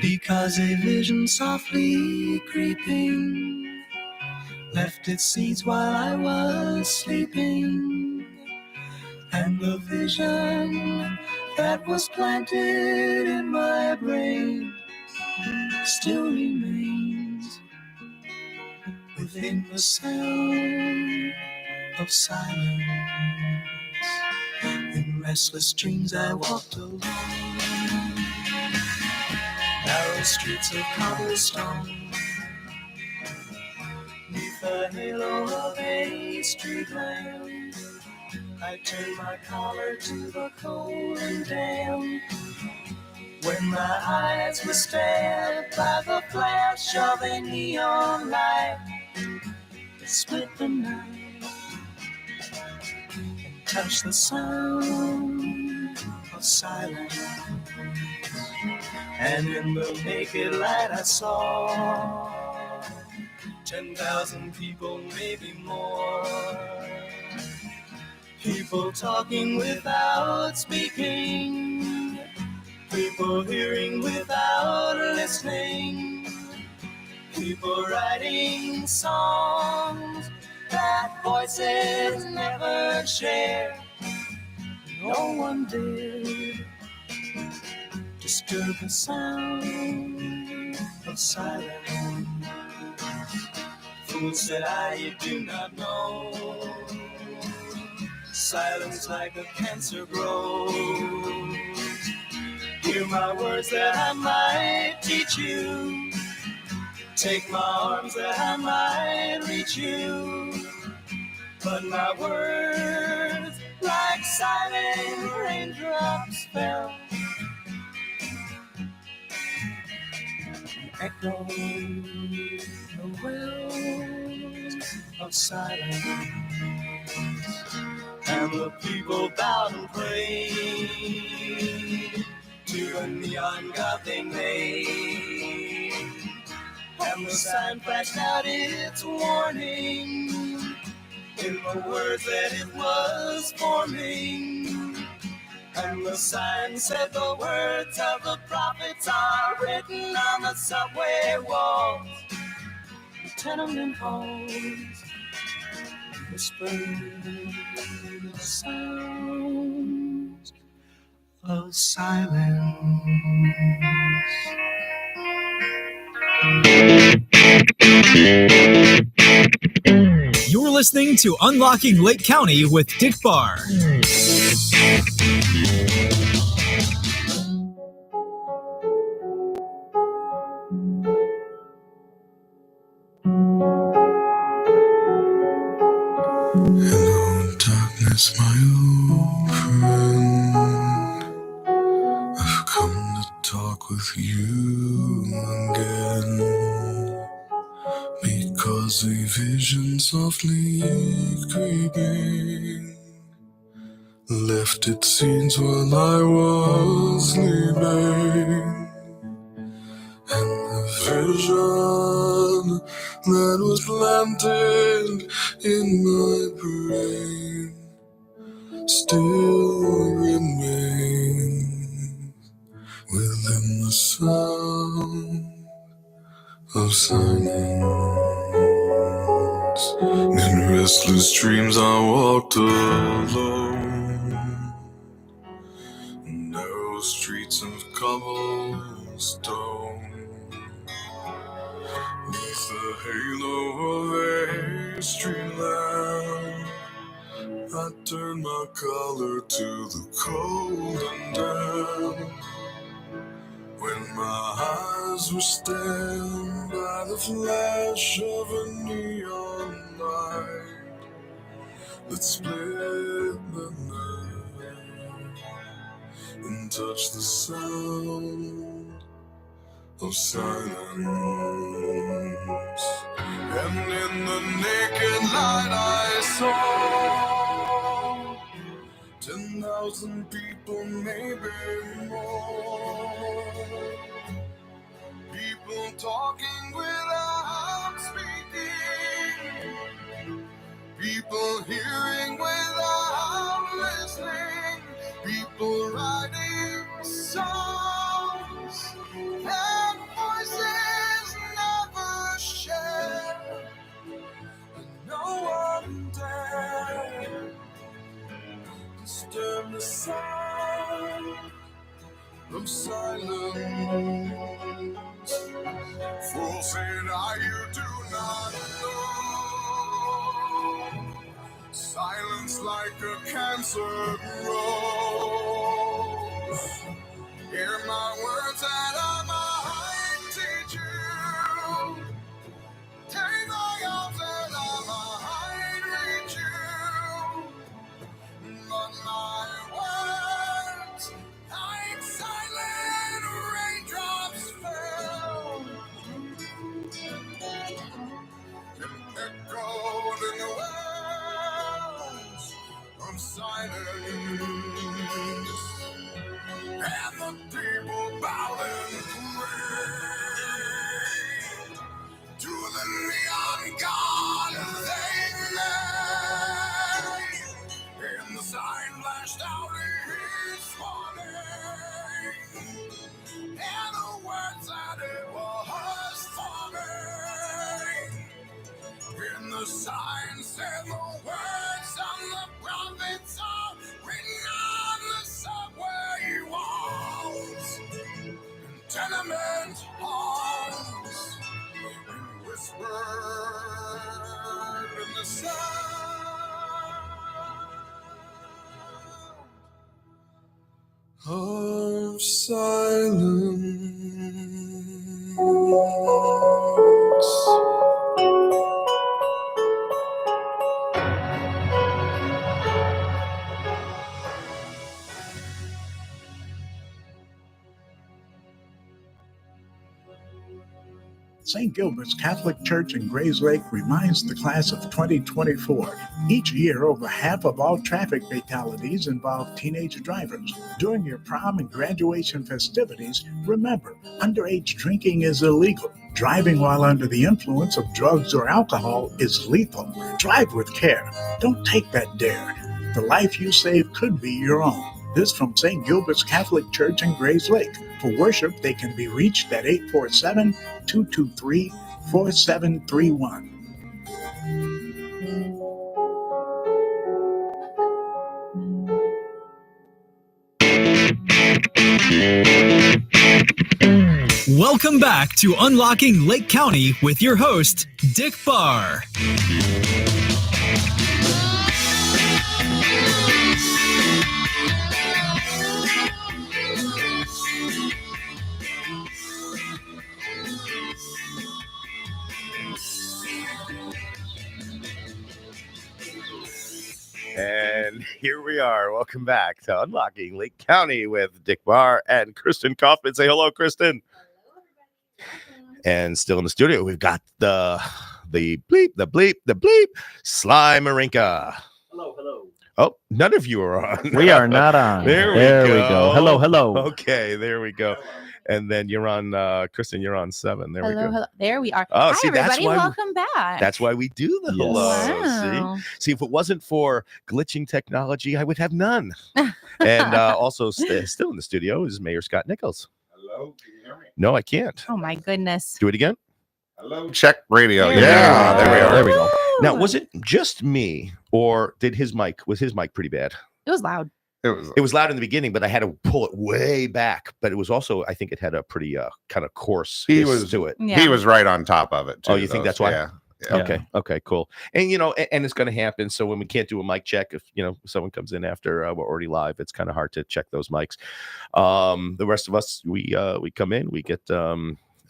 Because a vision softly creeping left its seeds while I was sleeping. And the vision that was planted in my brain still remains within the sound of silence. In restless dreams I walked along narrow streets of cobblestone, neath the halo of a street lamp. I turned my collar to the cold and damp. When my eyes were stabbed by the flash of a neon light that split the night and touched the sound of silence. And in the naked light I saw 10,000 people, maybe more. People talking without speaking. People hearing without listening. People writing songs that voices never share. No one did disturb the sound of silence. Fool, said I, you do not know. Silence like a cancer grows. Hear my words that I might teach you. Take my arms that I might reach you. But my words, like silent raindrops, fell. Echoing the wells of silence. And the people bowed and prayed to a neon god they made. And the sign flashed out its warning in the words that it was forming. And the sign said the words of the prophets are written on the subway walls, the tenement halls, whispering the sounds of silence. You're listening to Unlocking Lake County with Dick Barr. Hello, darkness, my old friend. I've come to talk with you again. Because a vision softly creeping left its scenes while I was sleeping. And the vision that was planted in my brain still remains within the sound of silence. In restless dreams I walked alone, narrow streets of cobblestone, neath the halo of a street lamp. I turned my collar to the cold and damp. When my eyes were stabbed by the flash of a neon light that split the night and touched the sound of silence. And in the naked light I saw 10,000 people, maybe more. People talking without speaking. People hearing without listening. People writing songs that voices never share. And no one dared disturb the sound of silence. Fool said I, you do not know. Silence like a cancer grows. Hear my words and I might teach you. Take my arms and I might reach you. But my words, like silent raindrops, fell and echoed in the wells of silence. And the people bowed and prayed to the neon god they made. And the sign flashed out each morning, and the words that it was forming. And the sign said the words on the prophets are written on the subway walls, and tenement halls, and whispered in the sound of silence. St. Gilbert's Catholic Church in Grays Lake reminds the class of 2024. Each year, over half of all traffic fatalities involve teenage drivers. During your prom and graduation festivities, remember, underage drinking is illegal. Driving while under the influence of drugs or alcohol is lethal. Drive with care. Don't take that dare. The life you save could be your own. This from St. Gilbert's Catholic Church in Grays Lake. For worship, they can be reached at 847-223-4731. Welcome back to Unlocking Lake County with your host, Dick Barr. And here we are. Welcome back to Unlocking Lake County with Dick Barr and Kristen Kaufman. Say hello, Kristen. And still in the studio, we've got the bleep, Sly Marinca. Hello. Oh, none of you are on. We are not on. There we go. Hello. Okay, there we go. And then you're on, Kristen, you're on 7. There we go. Hello. There we are. Oh, Hi, see, everybody. Welcome back. That's why we do the hello. Wow. See, if it wasn't for glitching technology, I would have none. And also still in the studio is Mayor Scott Nickles. Hello, can you hear me? No, I can't. Oh, my goodness. Do it again. Hello, check radio. There Yeah, there we are. There we go. Now, was it just me, or was his mic pretty bad? It was loud. It was loud in the beginning, but I had to pull it way back. But it was also, I think it had a pretty kind of coarse hiss to it. Yeah. He was right on top of it, too. Oh, you think that's why? Yeah. Okay, cool. And, and it's going to happen. So when we can't do a mic check, if, someone comes in after we're already live, it's kind of hard to check those mics. The rest of us, we come in, we get...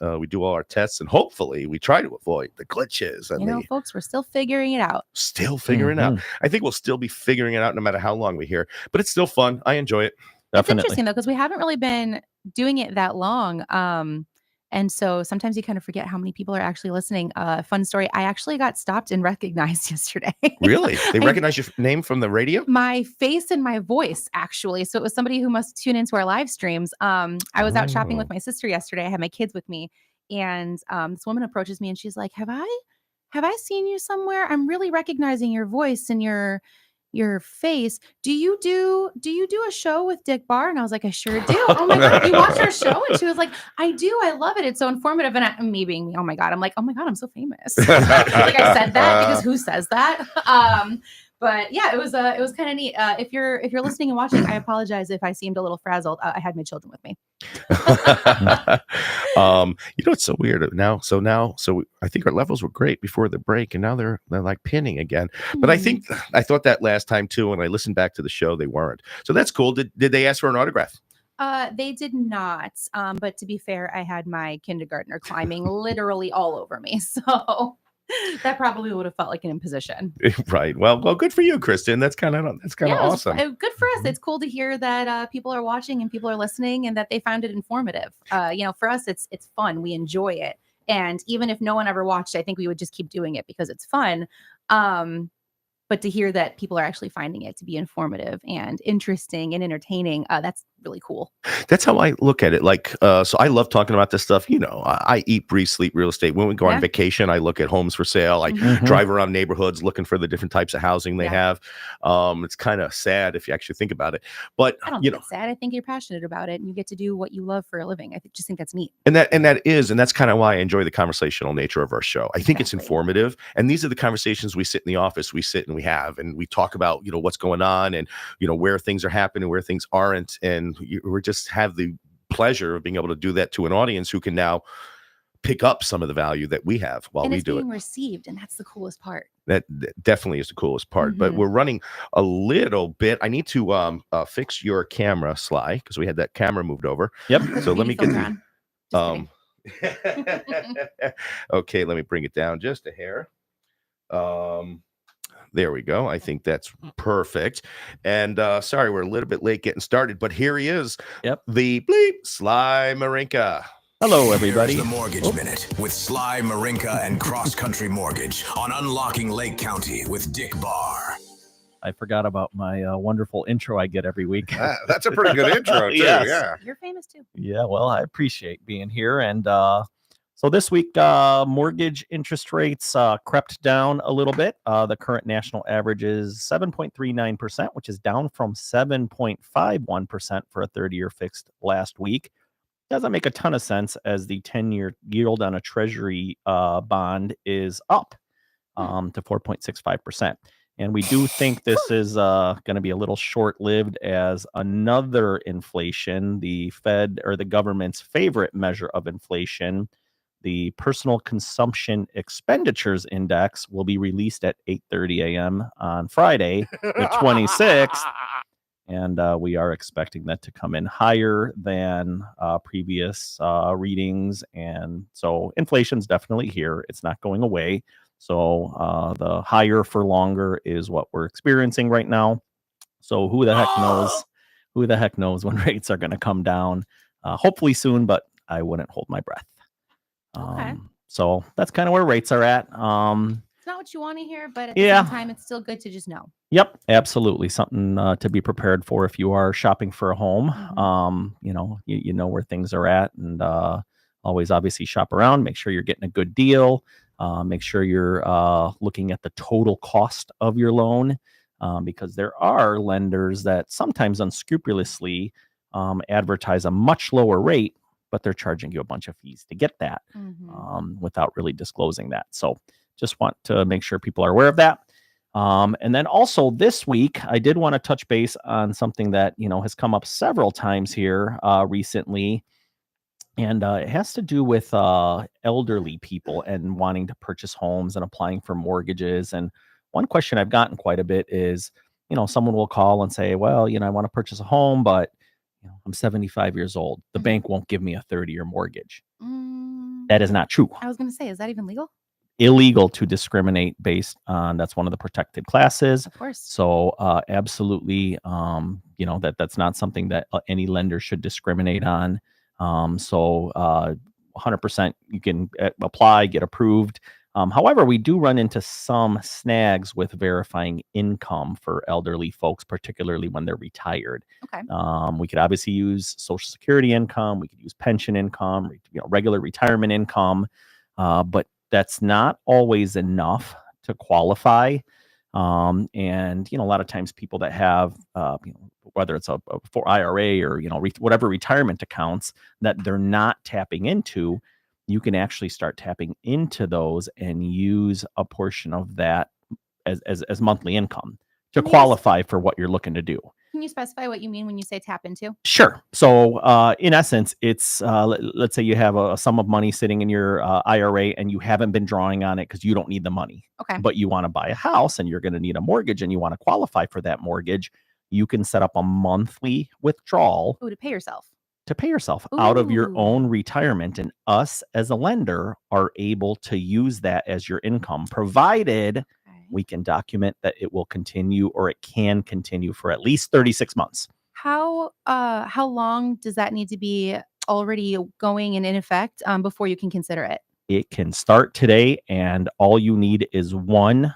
we do all our tests, and hopefully we try to avoid the glitches. And folks, we're still figuring it out. Still figuring it out. I think we'll still be figuring it out no matter how long we're here. But it's still fun. I enjoy it. It's interesting, though, because we haven't really been doing it that long. And so sometimes you kind of forget how many people are actually listening. Fun story. I actually got stopped and recognized yesterday. Really? They recognize your name from the radio? My face and my voice, actually. So it was somebody who must tune into our live streams. I was out shopping with my sister yesterday. I had my kids with me. And this woman approaches me and she's like, have I seen you somewhere? I'm really recognizing your voice and your face. Do you do a show with Dick Barr? And I was like, I sure do. Oh my God, you watch our show? And she was like, I do. I love it. It's so informative. And me being me, oh my God, I'm like, oh my God, I'm so famous. Like I said that because who says that? But yeah, it was kind of neat. If you're listening and watching, I apologize if I seemed a little frazzled. I had my children with me. It's so weird now. So I think our levels were great before the break, and now they're like pinning again. But I thought that last time too, when I listened back to the show, they weren't. So that's cool. Did they ask for an autograph? They did not. But to be fair, I had my kindergartner climbing literally all over me. So that probably would have felt like an imposition. Right. Well, good for you, Kristen. That's kind of awesome. Good for us. It's cool to hear that people are watching and people are listening and that they found it informative. For us, it's fun. We enjoy it. And even if no one ever watched, I think we would just keep doing it because it's fun. But to hear that people are actually finding it to be informative and interesting and entertaining, that's really cool. That's how I look at it. Like, so I love talking about this stuff. I eat, breathe, sleep real estate. When we go on vacation, I look at homes for sale. I drive around neighborhoods looking for the different types of housing they have. It's kind of sad if you actually think about it. But I don't think it's sad. I think you're passionate about it and you get to do what you love for a living. I just think that's neat. And that's kind of why I enjoy the conversational nature of our show. I think it's informative. And these are the conversations we sit in the office, we sit and we have, and we talk about, what's going on and, where things are happening, where things aren't. And we just have the pleasure of being able to do that to an audience who can now pick up some of the value that we have while we do it. And it's being received, and that's the coolest part. That definitely is the coolest part. But we're running a little bit. I need to fix your camera, Sly, because we had that camera moved over. Yep. So let me get okay, let me bring it down just a hair. There we go. I think that's perfect. And sorry, we're a little bit late getting started, but here he is. Yep. The bleep Sly Marinca. Hello, everybody. Here's the Mortgage Minute with Sly Marinca and Cross Country Mortgage on Unlocking Lake County with Dick Barr. I forgot about my wonderful intro I get every week. That's a pretty good intro, too. Yes. Yeah. You're famous, too. Yeah, well, I appreciate being here. And so this week, mortgage interest rates crept down a little bit. The current national average is 7.39%, which is down from 7.51% for a 30-year fixed last week. Doesn't make a ton of sense as the 10-year yield on a treasury bond is up to 4.65%. And we do think this is going to be a little short-lived as another inflation, the Fed or the government's favorite measure of inflation, the Personal Consumption Expenditures Index, will be released at 8:30 a.m. on Friday, the 26th. And we are expecting that to come in higher than previous readings. And so inflation's definitely here. It's not going away. So the higher for longer is what we're experiencing right now. So who the heck knows? Who the heck knows when rates are going to come down? Hopefully soon, but I wouldn't hold my breath. Okay. So that's kind of where rates are at. It's not what you want to hear, but at the same time, it's still good to just know. Yep, absolutely. Something to be prepared for if you are shopping for a home. You know where things are at, and always obviously shop around. Make sure you're getting a good deal. Make sure you're looking at the total cost of your loan, because there are lenders that sometimes unscrupulously advertise a much lower rate, but they're charging you a bunch of fees to get that without really disclosing that. So just want to make sure people are aware of that. And then also this week, I did want to touch base on something that, has come up several times here recently. And it has to do with elderly people and wanting to purchase homes and applying for mortgages. And one question I've gotten quite a bit is, someone will call and say, well, I want to purchase a home, but I'm 75 years old. The bank won't give me a 30-year mortgage. That is not true. I was going to say, is that even legal? Illegal to discriminate based on, that's one of the protected classes. Of course. So absolutely, that's not something that any lender should discriminate on. 100% you can apply, get approved. However, we do run into some snags with verifying income for elderly folks, particularly when they're retired. Okay. We could obviously use Social Security income. We could use pension income, regular retirement income, but that's not always enough to qualify. And, a lot of times people that have, whether it's a for IRA or, whatever retirement accounts that they're not tapping into, you can actually start tapping into those and use a portion of that as monthly income to qualify for what you're looking to do. Can you specify what you mean when you say tap into? Sure. So in essence, it's let's say you have a sum of money sitting in your IRA and you haven't been drawing on it because you don't need the money. Okay. But you want to buy a house and you're going to need a mortgage and you want to qualify for that mortgage. You can set up a monthly withdrawal. Oh, to pay yourself out of your own retirement. And us as a lender are able to use that as your income, provided we can document that it will continue or it can continue for at least 36 months. How long does that need to be already going and in effect before you can consider it? It can start today, and all you need is one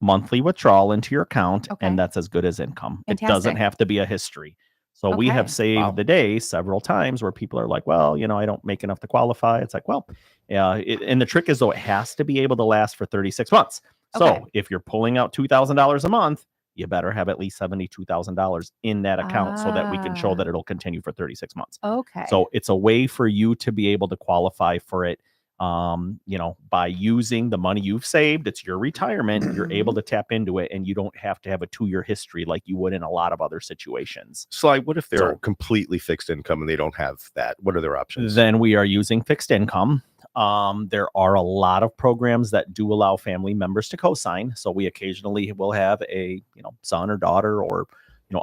monthly withdrawal into your account, and that's as good as income. Fantastic. It doesn't have to be a history. So we have saved the day several times where people are like, well, I don't make enough to qualify. It's like, well, and the trick is, though, it has to be able to last for 36 months. So if you're pulling out $2,000 a month, you better have at least $72,000 in that account so that we can show that it'll continue for 36 months. Okay. So it's a way for you to be able to qualify for it. By using the money you've saved, it's your retirement, you're able to tap into it, and you don't have to have a 2-year history like you would in a lot of other situations. So what if they're completely fixed income and they don't have that? What are their options? Then we are using fixed income. There are a lot of programs that do allow family members to co-sign. So we occasionally will have a, son or daughter or,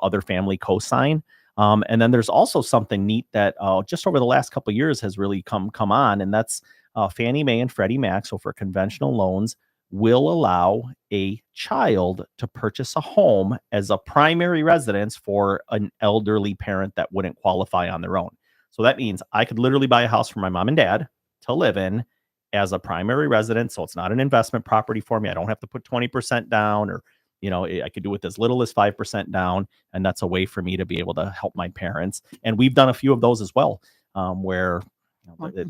other family co-sign. And then there's also something neat that just over the last couple of years has really come on, and that's Fannie Mae and Freddie Mac, so for conventional loans, will allow a child to purchase a home as a primary residence for an elderly parent that wouldn't qualify on their own. So that means I could literally buy a house for my mom and dad to live in as a primary residence. So it's not an investment property for me. I don't have to put 20% down, or I could do it as little as 5% down. And that's a way for me to be able to help my parents. And we've done a few of those as well, where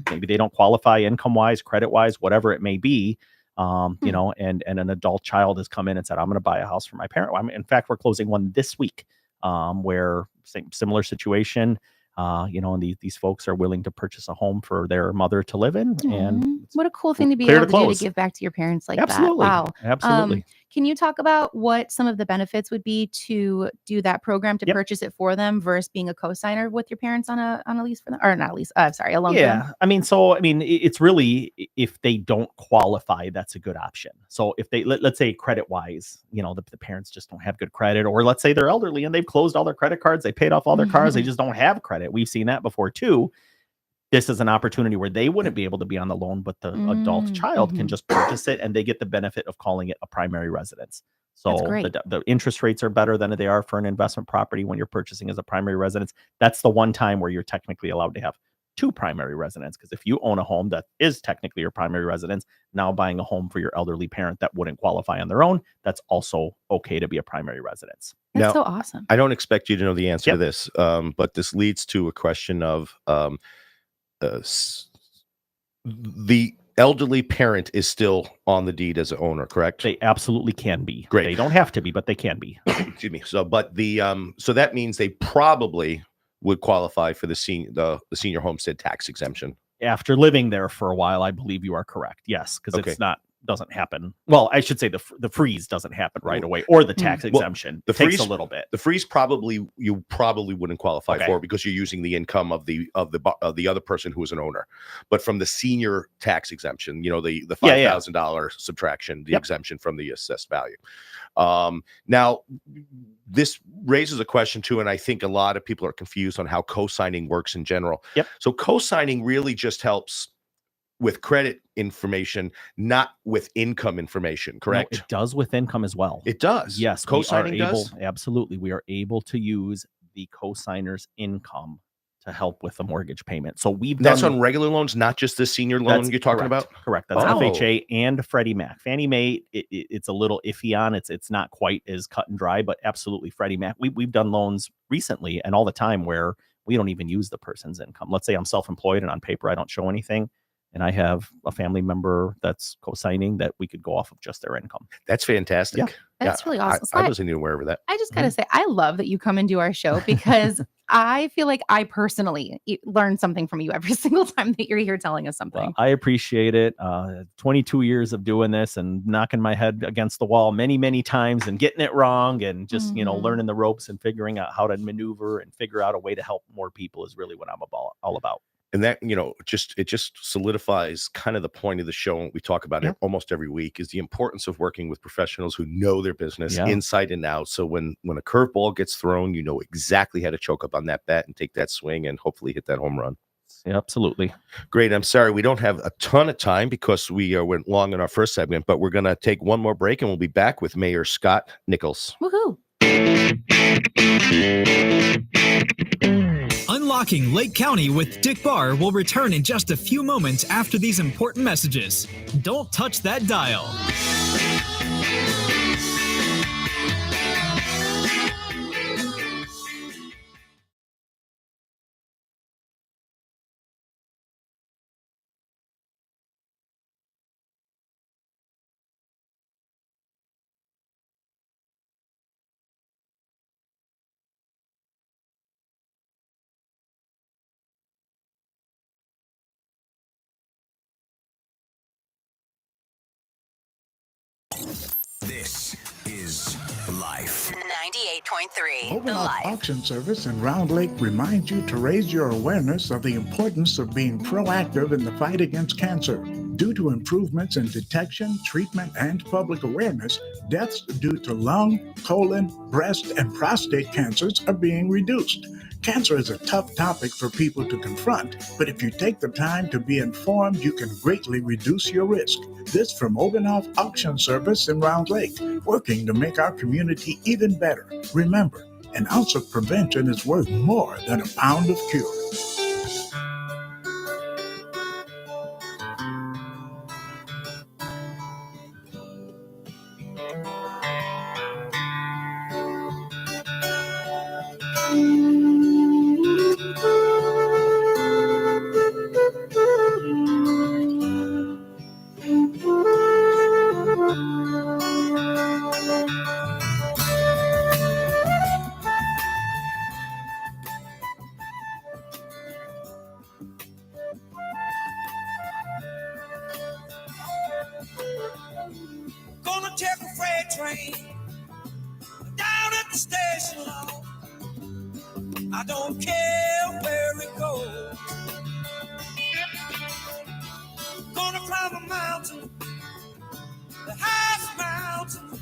maybe they don't qualify income-wise, credit-wise, whatever it may be, and an adult child has come in and said, I'm going to buy a house for my parent. In fact, we're closing one this week where similar situation, and these folks are willing to purchase a home for their mother to live in. And what a cool thing to be able to do to give back to your parents like that. Wow. Absolutely. Can you talk about what some of the benefits would be to do that program, to purchase it for them versus being a co-signer with your parents on a lease for them, or not a lease? A loan. Yeah. It's really, if they don't qualify, that's a good option. So if they, let's say credit wise, the parents just don't have good credit, or let's say they're elderly and they've closed all their credit cards, they paid off all their cars, they just don't have credit. We've seen that before too. This is an opportunity where they wouldn't be able to be on the loan, but the adult child can just purchase it, and they get the benefit of calling it a primary residence. So the interest rates are better than they are for an investment property when you're purchasing as a primary residence. That's the one time where you're technically allowed to have 2 primary residences. Because if you own a home that is technically your primary residence, now buying a home for your elderly parent that wouldn't qualify on their own, that's also okay to be a primary residence. That's so awesome. I don't expect you to know the answer to this, but this leads to a question of the elderly parent is still on the deed as an owner, correct? They absolutely can be. Great. They don't have to be, but they can be. Excuse me. So, but so that means they probably would qualify for the senior homestead tax exemption after living there for a while. I believe you are correct. Yes, because it's not doesn't happen. Well, I should say the freeze doesn't happen right away, or the tax exemption. The takes freeze, a little bit. The freeze you probably wouldn't qualify for because you're using the income of the other person who is an owner. But from the senior tax exemption, the $5,000 subtraction, the exemption from the assessed value. Now, this raises a question too, and I think a lot of people are confused on how co-signing works in general. Yep. So co-signing really just helps with credit information, not with income information, correct? No, it does with income as well. It does. Yes, co-signing does. Absolutely, we are able to use the co-signer's income to help with the mortgage payment. So that's on regular loans, not just the senior loan you're talking about. Correct. That's FHA and Freddie Mac. Fannie Mae, it's a little iffy on. It's not quite as cut and dry, but absolutely Freddie Mac. We've done loans recently and all the time where we don't even use the person's income. Let's say I'm self-employed and on paper I don't show anything, and I have a family member that's co-signing, that we could go off of just their income. That's fantastic. Yeah. That's really awesome. I wasn't even aware of that. I just got to say, I love that you come and do our show, because I feel like I personally learn something from you every single time that you're here telling us something. Well, I appreciate it. 22 years of doing this and knocking my head against the wall many, many times and getting it wrong, and just, learning the ropes and figuring out how to maneuver and figure out a way to help more people is really what I'm all about. And that, it just solidifies kind of the point of the show. And we talk about it almost every week, is the importance of working with professionals who know their business inside and out. So when a curveball gets thrown, you know exactly how to choke up on that bat and take that swing and hopefully hit that home run. Yeah, absolutely. Great. I'm sorry we don't have a ton of time because we went long in our first segment, but we're going to take one more break and we'll be back with Mayor Scott Nickles. Woohoo. Unlocking Lake County with Dick Barr will return in just a few moments after these important messages. Don't touch that dial. This is Life. 98.3 The Overall Life. Auction Service in Round Lake reminds you to raise your awareness of the importance of being proactive in the fight against cancer. Due to improvements in detection, treatment, and public awareness, deaths due to lung, colon, breast, and prostate cancers are being reduced. Cancer is a tough topic for people to confront, but if you take the time to be informed, you can greatly reduce your risk. This from Obanoff Auction Service in Round Lake, working to make our community even better. Remember, an ounce of prevention is worth more than a pound of cure. Gonna take a freight train down at the station, Lord. I don't care where it goes. Gonna climb a mountain, the highest mountain.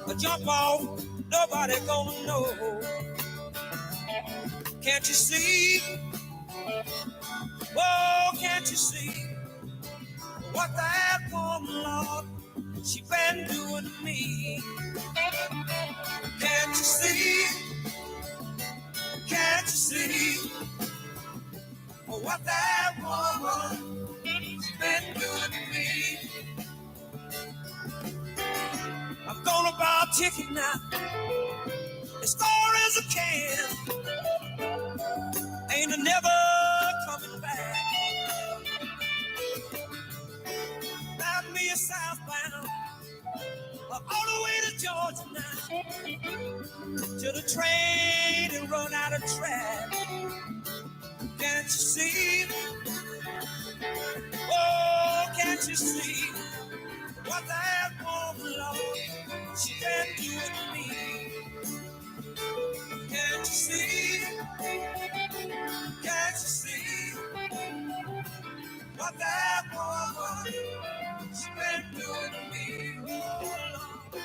I jump off, nobody gonna know. Can't you see? Oh, can't you see what that woman, Lord, she been doing to me? Can't you see? Can't you see what that woman, she been doing to me? I'm gonna buy a ticket now, as far as I can. Ain't a never coming back. Bound me a southbound, all the way to Georgia now, till the train and run out of track. Can't you see? Oh, can't you see what that woman, Lord, she can do it to me. Can't you see? Can't you see what that woman, she can do it to me? Oh, Lord.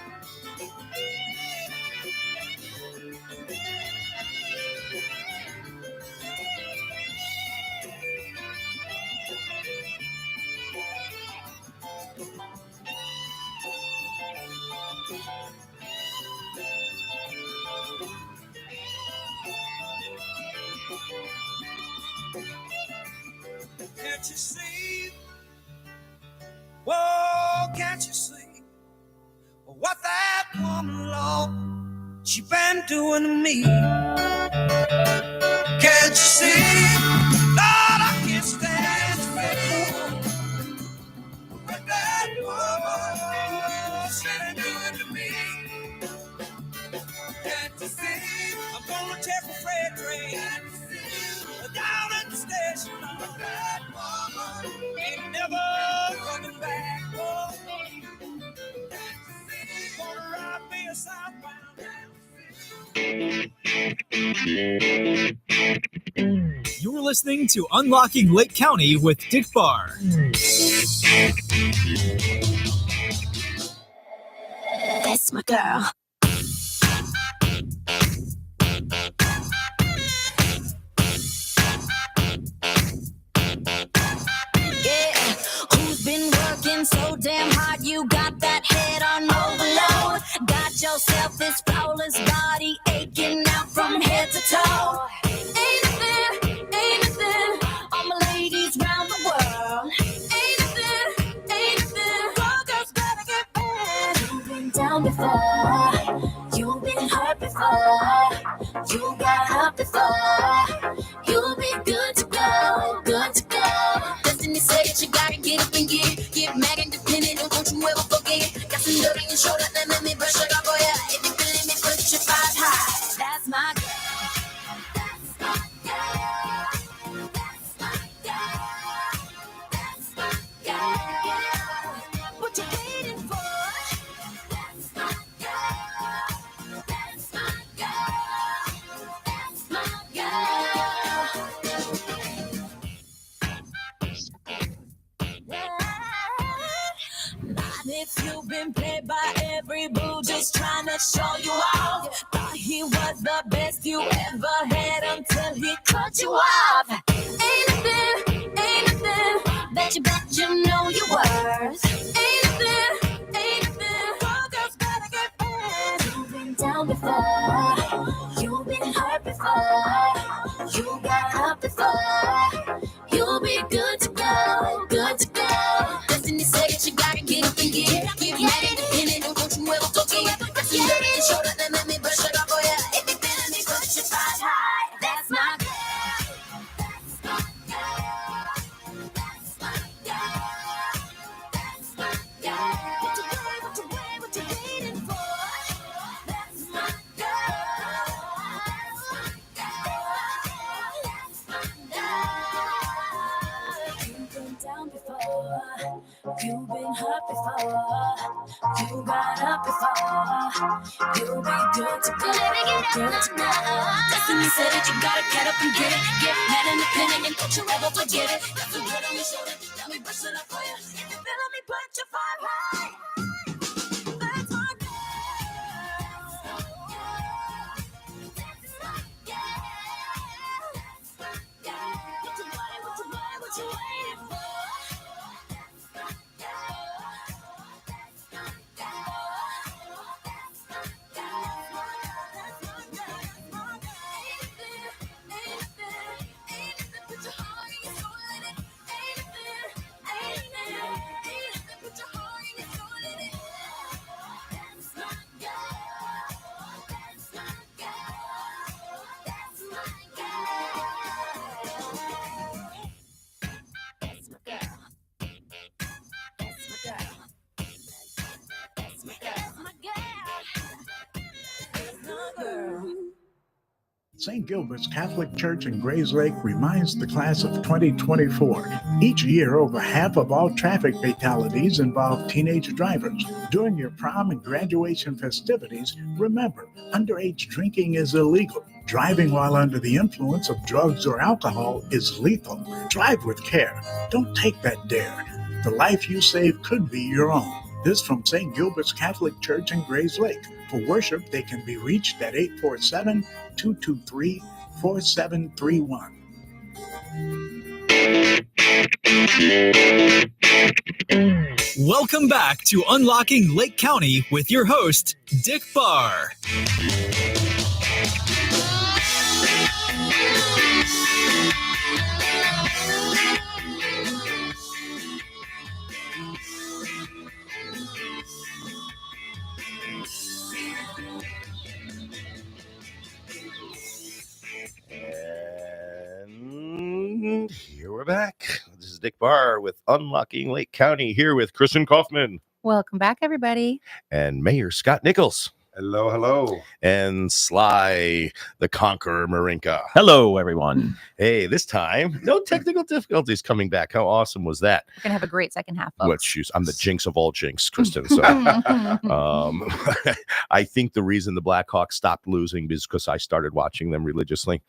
Can't you see? Whoa, can't you see what that woman, Lord, she been doing to me? Can't you see? Lord, I can't stand to be what that woman, she been doing to me. Can't you see? I'm gonna take a freight train down at the station. Lord, that woman ain't never coming back. Oh, gonna ride me a southbound. You're listening to Unlocking Lake County with Dick Barr. That's my girl. Yeah, who's been working so damn hard? You got that head on overload. Got yourself this flawless body aching out from head to toe. Ain't nothing, all my ladies round the world. Ain't nothing, all girls gotta get back. You've been down before, you've been hurt before, you got up before. You'll be good to go, good to go. Destiny said you gotta get up and get mad independent, don't you ever forget. Got some dirt in your shoulder, then let me brush it off for ya. If you feeling me, put your five high. That's my girl, that's my girl, that's my girl, that's my girl. What you waiting for? That's my girl, that's my girl, that's my girl. Not if you've been played by every boo, just trying to show you off. Thought he was the best you ever had until he cut you off. Ain't nothing that you know your worth. Ain't nothing, all girls gotta get back. You've been down before, you've been hurt before, you got up before. You'll be good to go, good to go. Destiny said you gotta get up and get mad independent, don't you ever forget. Got some dirt in your shoulder, then let me brush it off for ya. If you feeling me, put your five high. That's my girl, that's my girl, that's my girl, that's my girl. What you waiting for? That's my girl, that's my girl, that's my girl. You've been down before, you've been hurt before, you got up before. You'll be good to go, good to go. Destiny said that you gotta get up and get it. Get mad independent and don't you ever forget it. Got some dirt on your shoulder, let me brush it up for you. If you feeling me, put your five high. That's my girl. That's my girl. That's my girl. What you waiting for? St. Gilbert's Catholic Church in Grays Lake reminds the class of 2024. Each year, over half of all traffic fatalities involve teenage drivers. During your prom and graduation festivities, remember, underage drinking is illegal. Driving while under the influence of drugs or alcohol is lethal. Drive with care. Don't take that dare. The life you save could be your own. This from St. Gilbert's Catholic Church in Grays Lake. For worship, they can be reached at 847-223-4731. Welcome back to Unlocking Lake County with your host, Dick Barr. And here we're back. This is Dick Barr with Unlocking Lake County, here with Kristen Kaufman Welcome back, everybody. and Mayor Scott Nickles Hello, hello. and Sly the Conqueror Marinca. Hello, everyone. Hey, this time, no technical difficulties coming back. How awesome was that? We're going to have a great second half, folks. Which I'm the jinx of all jinx, Kristen. So I think the reason the Blackhawks stopped losing is because I started watching them religiously.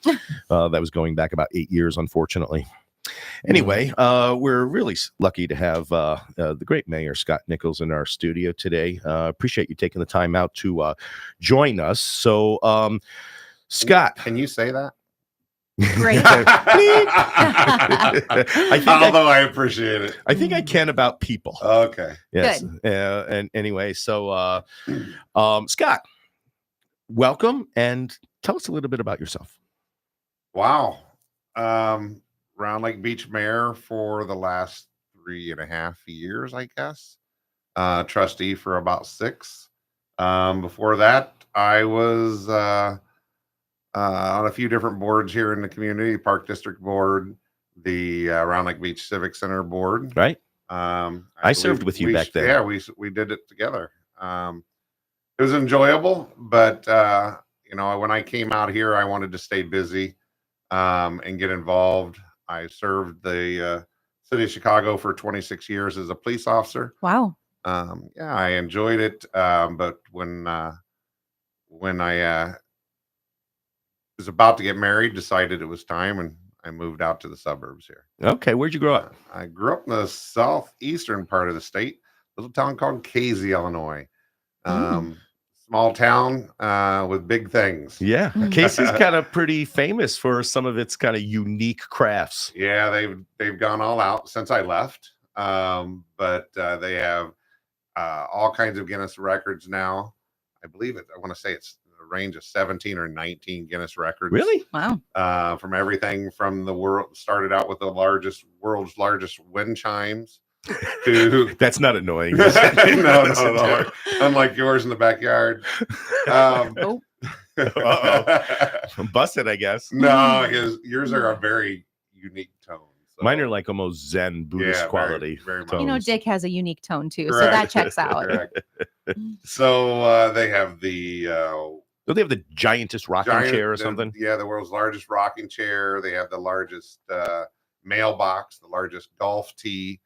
That was going back about 8 years, unfortunately. Anyway, we're really lucky to have the great Mayor Scott Nickles in our studio today. Appreciate you taking the time out to join us. So, Scott, Can you say that? Great. I appreciate it. I think I can about people. Okay. Yes. Good. And anyway, so Scott, welcome and tell us a little bit about yourself. Wow. Round Lake Beach mayor for the last 3.5 years, I guess. Trustee for about 6. Before that, I was on a few different boards here in the community: Park District Board, the Round Lake Beach Civic Center Board. Right. I served with you back then. Yeah, we did it together. It was enjoyable, but when I came out here, I wanted to stay busy and get involved. I served the city of Chicago for 26 years as a police officer. Wow. Yeah, I enjoyed it. But when I was about to get married, decided it was time, and I moved out to the suburbs here. Okay. Where'd you grow up? I grew up in the southeastern part of the state, little town called Casey, Illinois. Small town with big things. Yeah. Casey's kind of pretty famous for some of its kind of unique crafts. Yeah, they've gone all out since I left. But they have all kinds of Guinness records now. I believe it. I want to say it's a range of 17 or 19 Guinness records. Really? Wow. From everything from the world, started out with the world's largest wind chimes. That's not annoying. No. Unlike yours in the backyard. Nope. I'm busted, I guess. No, yours are a very unique tone. So. Mine are like almost Zen Buddhist quality. Very much. You know, Dick has a unique tone too, Correct. so that checks out. Correct. So they have the Do they have the giantest rocking chair or something? Yeah, the world's largest rocking chair. They have the largest mailbox, the largest golf tee.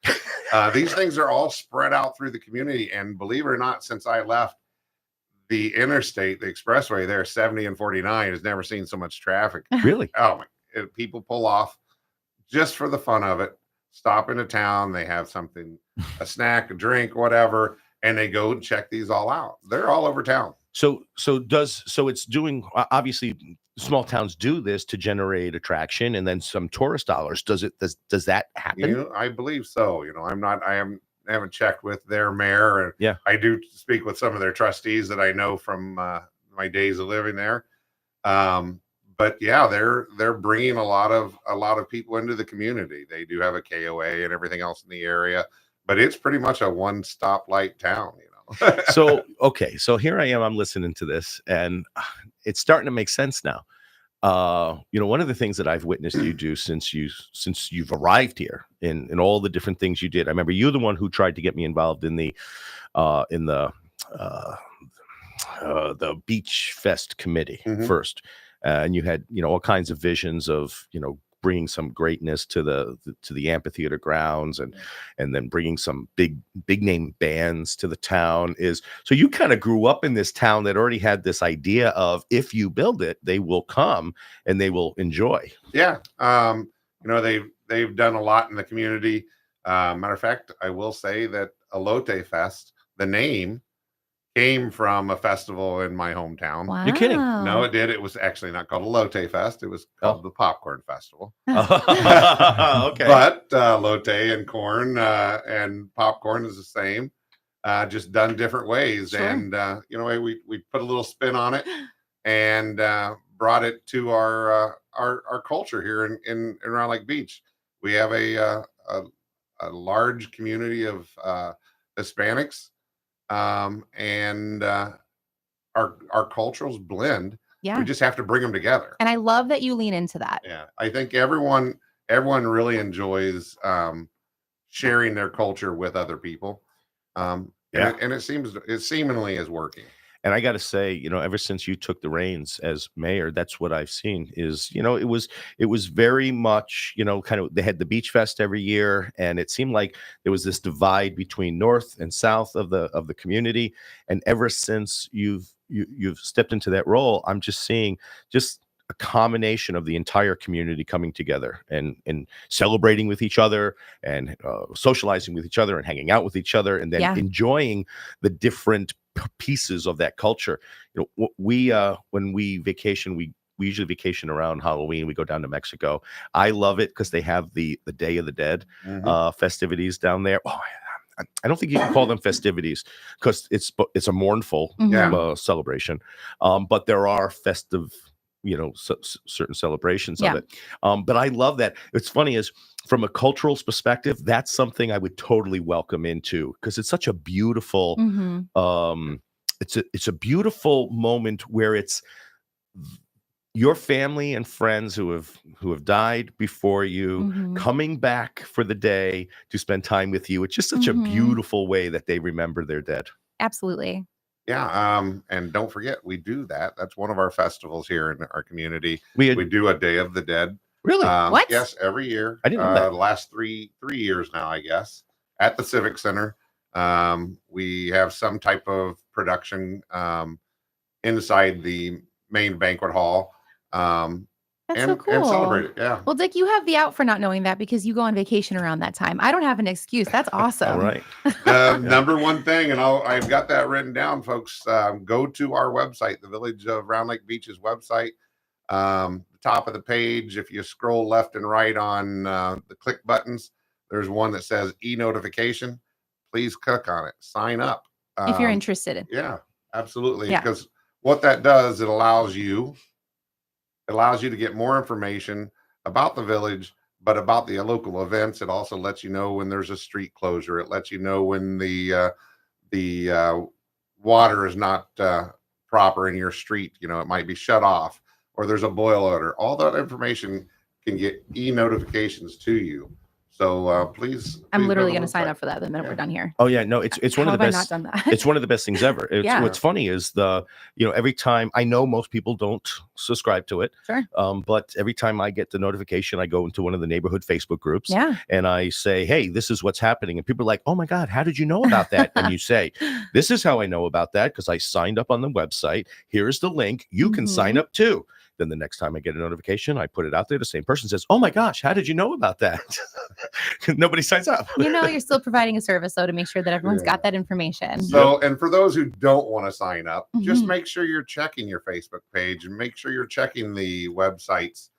These things are all spread out through the community. And believe it or not, since I left, the interstate, the expressway there, 70 and 49, has never seen so much traffic. Really? Oh my! People pull off just for the fun of it. Stop into town. They have something, a snack, a drink, whatever, and they go and check these all out. They're all over town. So it's doing, obviously small towns do this to generate attraction and then some tourist dollars. Does that happen? I believe so. I haven't checked with their mayor, and yeah, I do speak with some of their trustees that I know from my days of living there. But yeah, they're bringing a lot of people into the community. They do have a KOA and everything else in the area, but it's pretty much a one stoplight town. So here I am. I'm listening to this, and it's starting to make sense now. One of the things that I've witnessed you do since you've arrived here in all the different things you did. I remember you're the one who tried to get me involved in the Beach Fest committee first. and you had all kinds of visions of bringing some greatness to the amphitheater grounds, and then bringing some big name bands to the town. So you kind of grew up in this town that already had this idea of, if you build it, they will come and they will enjoy. Yeah. They've done a lot in the community. Matter of fact, I will say that Elote Fest, the name, came from a festival in my hometown. Wow. You're kidding? No, it did. It was actually not called Elote Fest. It was called the Popcorn Festival. Okay. But elote and corn and popcorn is the same, just done different ways. Sure. And we put a little spin on it and brought it to our culture here in Round Lake Beach. We have a large community of Hispanics. And our cultures blend. Yeah. We just have to bring them together. And I love that you lean into that. Yeah. I think everyone really enjoys sharing their culture with other people. And it seemingly is working. And I got to say, ever since you took the reins as mayor, that's what I've seen is, it was very much, kind of, they had the Beach Fest every year, and it seemed like there was this divide between north and south of the community. And ever since you've stepped into that role, I'm just seeing just a combination of the entire community coming together and celebrating with each other, and socializing with each other, and hanging out with each other, and then enjoying the different pieces of that culture. We when we vacation, we usually vacation around Halloween. We go down to Mexico. I love it because they have the Day of the Dead festivities down there. I don't think you can call them festivities because it's a mournful celebration, but there are festive certain celebrations of it. But I love that. It's funny is, from a cultural perspective, that's something I would totally welcome into, because it's such a beautiful, it's a beautiful moment where it's your family and friends who have died before you coming back for the day to spend time with you. It's just such a beautiful way that they remember their dead. Absolutely. Yeah. And don't forget, we do that. That's one of our festivals here in our community. We do a Day of the Dead. Really? What? Yes, every year. I didn't know that. The last three years now, I guess, at the Civic Center. We have some type of production inside the main banquet hall. That's so cool. And celebrate it. Yeah. Well, Dick, you have the out for not knowing that, because you go on vacation around that time. I don't have an excuse. That's awesome. All right. Number one thing, and I've got that written down, folks. Go to our website, the Village of Round Lake Beach's website. The top of the page, if you scroll left and right on the click buttons, there's one that says e-notification. Please click on it. Sign up. If you're interested. Yeah, absolutely. Yeah. Because what that does, it allows you to get more information about the village, but about the local events. It also lets you know when there's a street closure. It lets you know when the water is not proper in your street. It might be shut off, or there's a boil order. All that information can get e-notifications to you. So please. I'm literally going to sign up for that the minute we're done here. Oh yeah, no, it's one of the best. How have I not done that? It's one of the best things ever. What's funny is every time, I know most people don't subscribe to it. Sure. But every time I get the notification, I go into one of the neighborhood Facebook groups. Yeah. And I say, hey, this is what's happening, and people are like, oh my God, how did you know about that? And you say, this is how I know about that, because I signed up on the website. Here's the link. You can sign up too. Then the next time I get a notification, I put it out there. The same person says, oh my gosh, how did you know about that? Nobody signs up. You're still providing a service, though, to make sure that everyone's got that information. So, and for those who don't want to sign up, just make sure you're checking your Facebook page, and make sure you're checking the websites,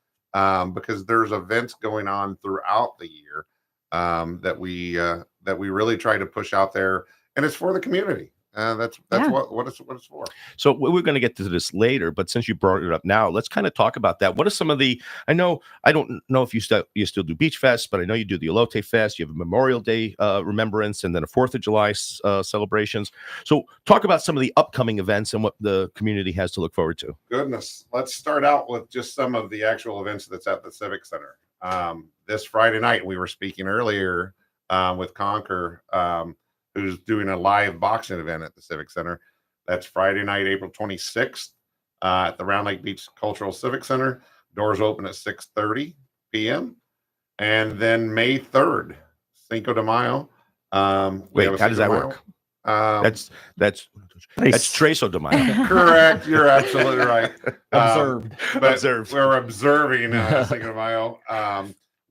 because there's events going on throughout the year that we really try to push out there, and it's for the community. That's what it's for. So we're going to get to this later, but since you brought it up now, let's kind of talk about that. What are some of the? I don't know if you still do Beach Fest, but I know you do the Elote Fest. You have a Memorial Day remembrance, and then a 4th of July celebrations. So talk about some of the upcoming events and what the community has to look forward to. Goodness, let's start out with just some of the actual events that's at the Civic Center. This Friday night, we were speaking earlier with Conquer. Who's doing a live boxing event at the Civic Center. That's Friday night, April 26th. at the Round Lake Beach Cultural Civic Center. Doors open at 6:30 p.m. And then May 3rd, Cinco de Mayo. Wait, how does that work? That's Treso de Mayo. Correct. You're absolutely right. Observed. But Observed. We're observing Cinco de Mayo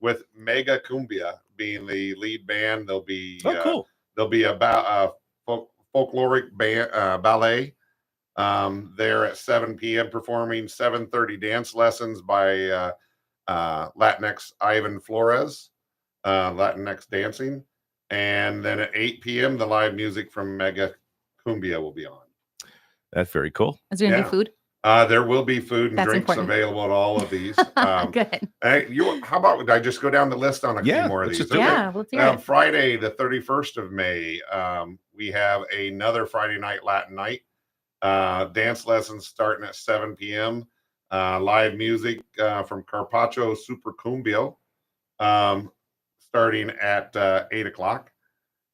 with Mega Cumbia being the lead band. There'll be cool. There'll be a folkloric ballet there at 7 p.m. performing 7:30 dance lessons by Latinx Ivan Flores, Latinx dancing. And then at 8 p.m., the live music from Mega Cumbia will be on. That's very cool. Is there going to be food? There will be food and That's drinks important. available at all of these. Good. How about I just go down the list on a few more of let's these? just do it. Yeah, let's hear it. Friday, the 31st of May, we have another Friday night Latin night. Dance lessons starting at 7 p.m. Live music from Carpaccio Super Cumbio starting at 8 o'clock.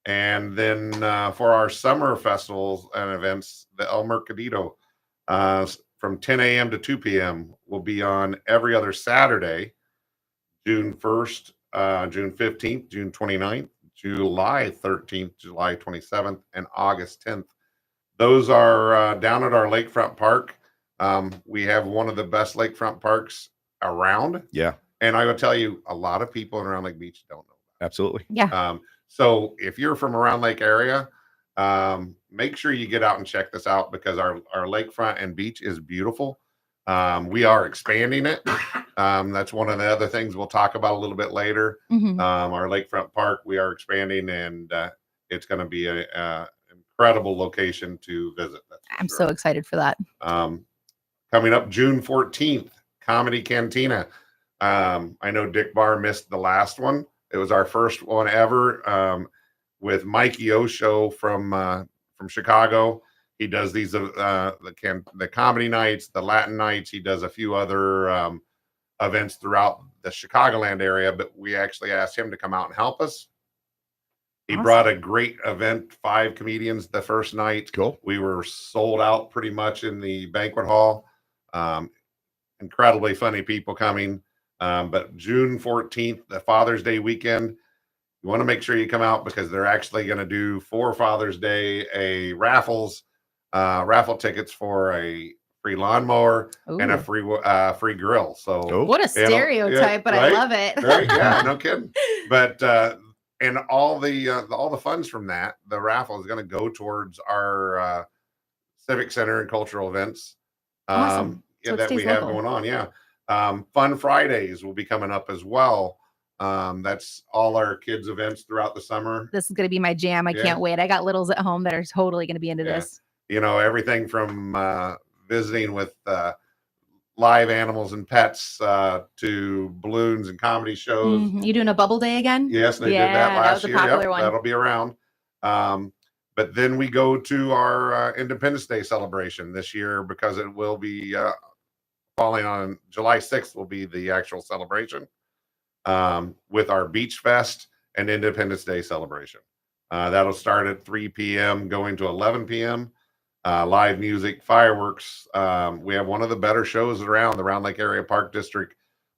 And then for our summer festivals and events, the El Mercadito from 10 a.m. to 2 p.m. will be on every other Saturday, June 1st, June 15th, June 29th, July 13th, July 27th, and August 10th. Those are down at our lakefront park. We have one of the best lakefront parks around. Yeah. And I will tell you, a lot of people in Round Lake Beach don't know. Absolutely. Yeah. So if you're from a Round Lake area, make sure you get out and check this out because our lakefront and beach is beautiful. We are expanding it. That's one of the other things we'll talk about a little bit later. Mhm. Our lakefront park, we are expanding, and it's going to be a incredible location to visit. I'm so excited for that. Coming up June 14th, Comedy Cantina. I know Dick Barr missed the last one. It was our first one ever with Mikey Osho from Chicago. He does these the comedy nights, the Latin nights. He does a few other events throughout the Chicagoland area, but we actually asked him to come out and help us. He brought a great event, 5 comedians the first night. Cool. We were sold out pretty much in the banquet hall. Incredibly funny people coming. But June 14th, the Father's Day weekend, you want to make sure you come out because they're actually going to do for Father's Day raffle tickets for a free lawnmower and a free grill. So what a stereotype, but right? I love it. Right? Yeah, no kidding. But and all the funds from that, the raffle is going to go towards our civic center and cultural events. Awesome. So that we have going on. Yeah. Fun Fridays will be coming up as well. That's all our kids events throughout the summer. This is going to be my jam. I can't wait. I got littles at home that are totally going to be into this. You know, everything from visiting with live animals and pets to balloons and comedy shows. Mm-hmm. You doing a bubble day again? Yes, they did that last year. That was a popular one. That'll be around. But then we go to our Independence Day celebration this year because it will be falling on July 6th will be the actual celebration with our Beach Fest and Independence Day celebration. That'll start at 3 p.m. going to 11 p.m. Live music, fireworks. We have one of the better shows around. The Round Lake Area Park District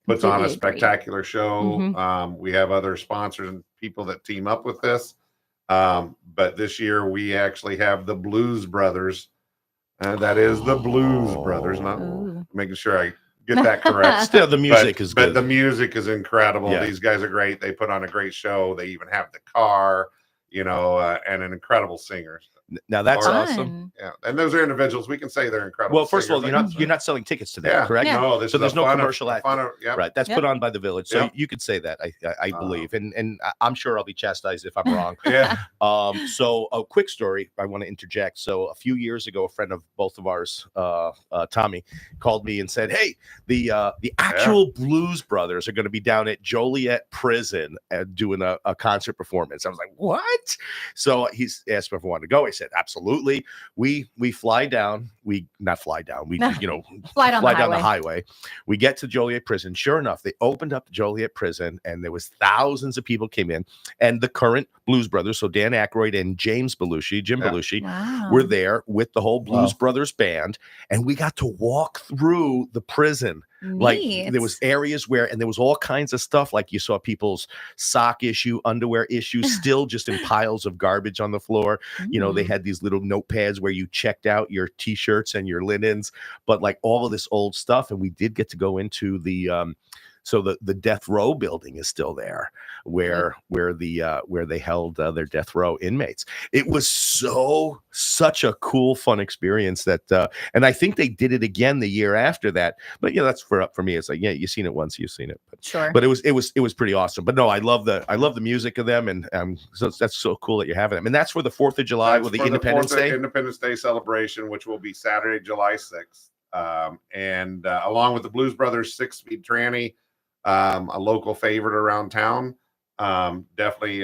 puts on a spectacular show. Mm-hmm. We have other sponsors and people that team up with this. But this year we actually have the Blues Brothers. That is the Blues Brothers, not making sure I get that correct. Still, the music is good. But the music is incredible. Yeah. These guys are great. They put on a great show. They even have the car, and an incredible singer. Now that's awesome. Yeah, and those are individuals. We can say they're incredible. Well, first of all, singers. you're not selling tickets to that, correct? No, so there's no commercial ad. Yep. Right, that's put on by the village, so Yep. you could say that. I believe, and I'm sure I'll be chastised if I'm wrong. Yeah. So a quick story I want to interject. So a few years ago, a friend of both of ours, Tommy, called me and said, "Hey, the actual Blues Brothers are going to be down at Joliet Prison doing a concert performance." I was like, "What?" So he asked me if I wanted to go. I said, said, absolutely. We fly down. We not fly down. We Fly down the highway. We get to Joliet prison. Sure enough, they opened up the Joliet prison, and there was thousands of people came in, and the current Blues Brothers, so Dan Aykroyd and James Belushi, Jim Belushi, were there with the whole Blues Brothers band, and we got to walk through the prison. Like there was areas where, and there was all kinds of stuff. Like you saw people's sock issue, underwear issue, still just in piles of garbage on the floor. They had these little notepads where you checked out your t-shirts and your linens, but like all of this old stuff. And we did get to go into the, so the death row building is still there, where they held their death row inmates. It was such a cool, fun experience that, and I think they did it again the year after that. But that's for me. It's like, you've seen it once, you've seen it. But, sure. But it was pretty awesome. But no, I love the music of them, and so that's so cool that you're having them. And that's for the 4th of July with the Independence Day. Independence Day celebration, which will be Saturday, July 6th, and along with the Blues Brothers 6-speed tranny. A local favorite around town. Definitely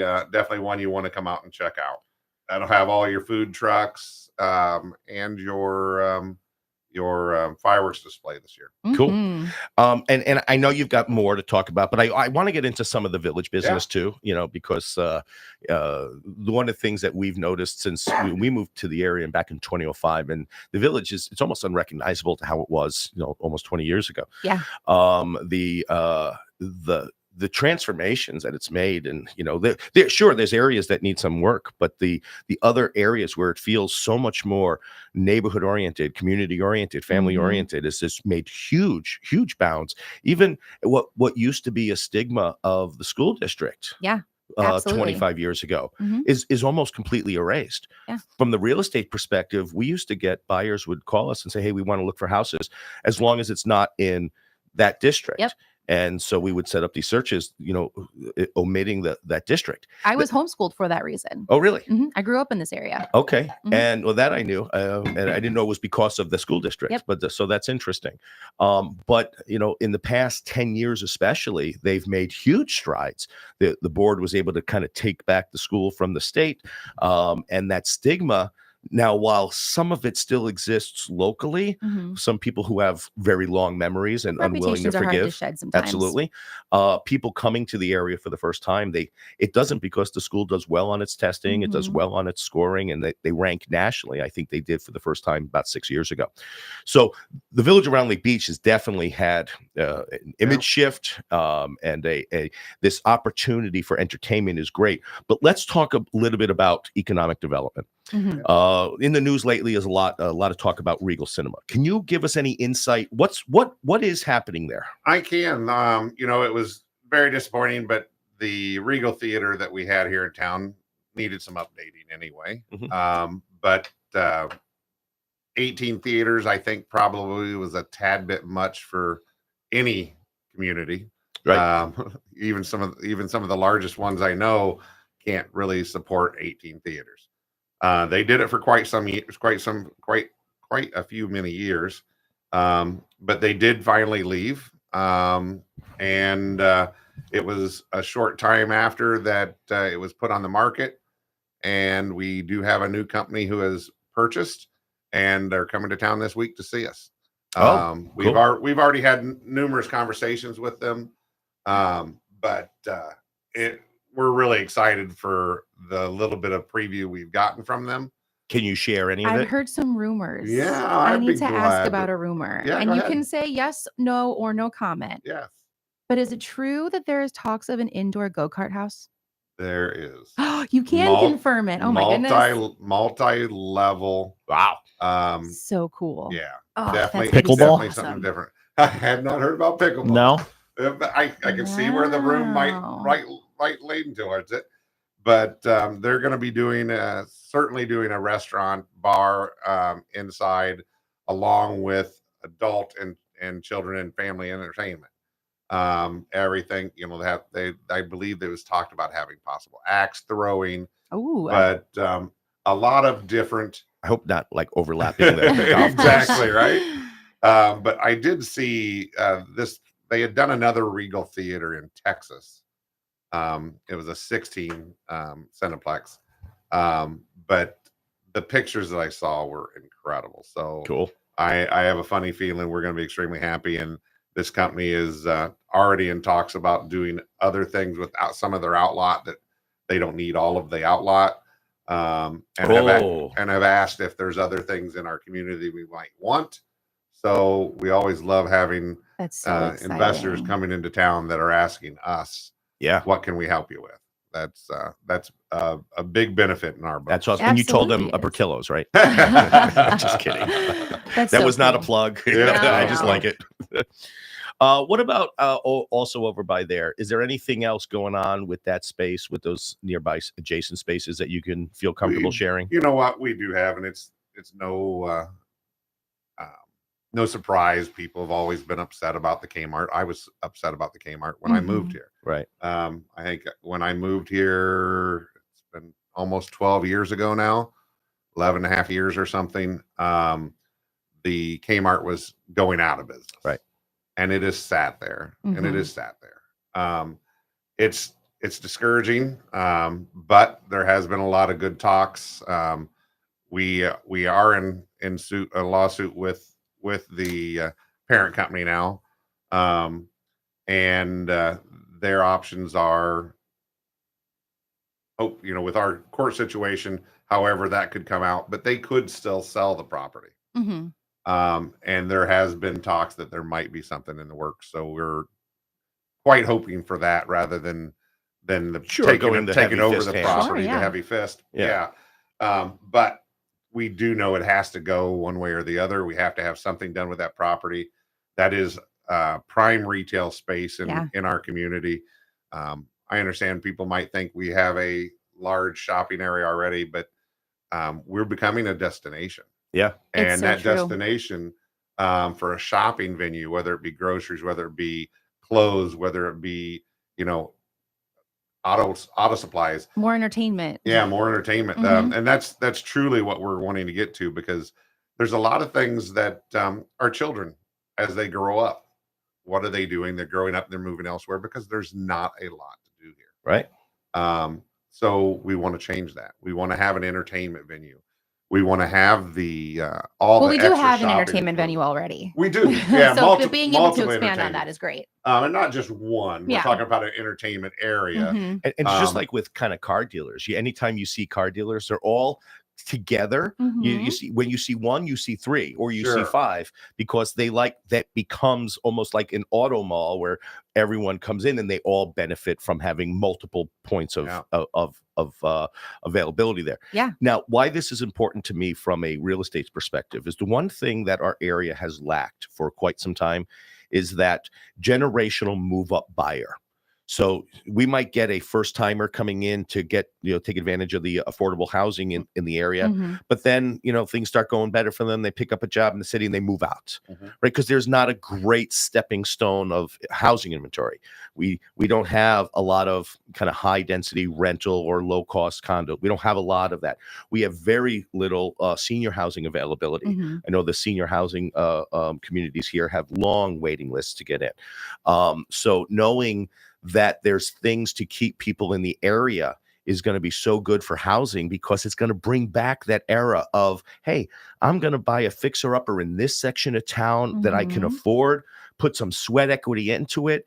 one you want to come out and check out. That'll have all your food trucks and your fireworks display this year. Cool. And I know you've got more to talk about, but I want to get into some of the village business too, because one of the things that we've noticed since we moved to the area back in 2005, and the village it's almost unrecognizable to how it was, almost 20 years ago. Yeah. The transformations that it's made, and there's areas that need some work, but the other areas where it feels so much more neighborhood oriented, community oriented, family oriented is just made huge bounds. Even what used to be a stigma of the school district 25 years ago is almost completely erased. From the real estate perspective, we used to get buyers would call us and say, hey, we want to look for houses as long as it's not in that district. And so we would set up these searches, omitting that district. I was homeschooled for that reason. Oh, really? I grew up in this area. Okay. And that I knew. And I didn't know it was because of the school district. But so that's interesting. But, in the past 10 years especially, they've made huge strides. The board was able to kind of take back the school from the state. And that stigma. Now, while some of it still exists locally, some people who have very long memories and unwilling to forgive, hard to shed sometimes. Absolutely, people coming to the area for the first time, it doesn't because the school does well on its testing, it does well on its scoring, and they rank nationally. I think they did for the first time about 6 years ago. So the village around Lake Beach has definitely had an image shift, and this opportunity for entertainment is great. But let's talk a little bit about economic development. In the news lately is a lot of talk about Regal Cinema. Can you give us any insight? What is happening there? I can. It was very disappointing, but the Regal Theater that we had here in town needed some updating anyway. But 18 theaters, I think, probably was a tad bit much for any community. Right. Even some of the largest ones I know can't really support 18 theaters. They did it for quite a few many years, but they did finally leave, and it was a short time after that it was put on the market, and we do have a new company who has purchased, and they're coming to town this week to see us. We've already had numerous conversations with them, but we're really excited for the little bit of preview we've gotten from them. Can you share any of it? I've heard some rumors. Yeah, I need to ask about a rumor. Yeah, and go you ahead. can say yes, no, or no comment. Yes, But is it true that there is talks of an indoor go-kart house? there is. You can confirm it. Oh my goodness. Multi-level. Wow. So cool. Yeah. Oh, definitely. that's Pickleball? Definitely something different. I have not heard about pickleball. No. I can see where the room might lean towards it, but they're going to be certainly doing a restaurant bar inside, along with adult and children and family entertainment. Everything, I believe there was talked about having possible axe throwing. Oh, but a lot of different. I hope not like overlapping the golf Exactly right. But I did see this. They had done another Regal Theater in Texas. It was a 16 Cineplex, but the pictures that I saw were incredible. So Cool. I have a funny feeling we're going to be extremely happy. And this company is already in talks about doing other things with some of their outlot that they don't need all of the outlot. And have asked if there's other things in our community we might want. So we always love having investors coming into town that are asking us, what can we help you with? That's a big benefit in our book. That's awesome. And you told them upper kilos, right? Just kidding. That was not a plug. I just like it. What about also over by there? Is there anything else going on with that space, with those nearby adjacent spaces that you can feel comfortable sharing? You know what we do have, and it's no surprise. People have always been upset about the Kmart. I was upset about the Kmart when I moved here. Right. I think when I moved here, it's been almost 12 years ago now, 11 and a half years or something. The Kmart was going out of business. Right. And it is sat there. And it is sat there. It's discouraging. But there has been a lot of good talks. We are in a lawsuit with the parent company now. And their options are, with our court situation, however that could come out, but they could still sell the property. And there has been talks that there might be something in the works. So we're quite hoping for that rather than taking over the property, the heavy fist. Yeah. But we do know it has to go one way or the other. We have to have something done with that property. That is prime retail space in our community. I understand people might think we have a large shopping area already, but we're becoming a destination. Yeah. And that destination for a shopping venue, whether it be groceries, whether it be clothes, whether it be, auto supplies, more entertainment. Yeah, more entertainment. And that's truly what we're wanting to get to, because there's a lot of things that our children, as they grow up, what are they doing? They're growing up, they're moving elsewhere because there's not a lot to do here. Right. So we want to change that. We want to have an entertainment venue. We want to have the all. Well, we do have an entertainment venue already. We do, yeah. So being able to expand on that is great. And not just one. We're talking about an entertainment area. And it's just like with kind of car dealers. Anytime you see car dealers, they're all together. You see, when you see one, you see three, or you see five, because that becomes almost like an auto mall where everyone comes in and they all benefit from having multiple points of availability there. Yeah. Now, why this is important to me from a real estate perspective is the one thing that our area has lacked for quite some time is that generational move up buyer. So we might get a first timer coming in to take advantage of the affordable housing in the area. But then, things start going better for them. They pick up a job in the city and they move out, right? Because there's not a great stepping stone of housing inventory. We don't have a lot of kind of high density rental or low cost condo. We don't have a lot of that. We have very little senior housing availability. I know the senior housing communities here have long waiting lists to get in. So knowing that there's things to keep people in the area is going to be so good for housing, because it's going to bring back that era of, hey, I'm going to buy a fixer-upper in this section of town that I can afford, put some sweat equity into it,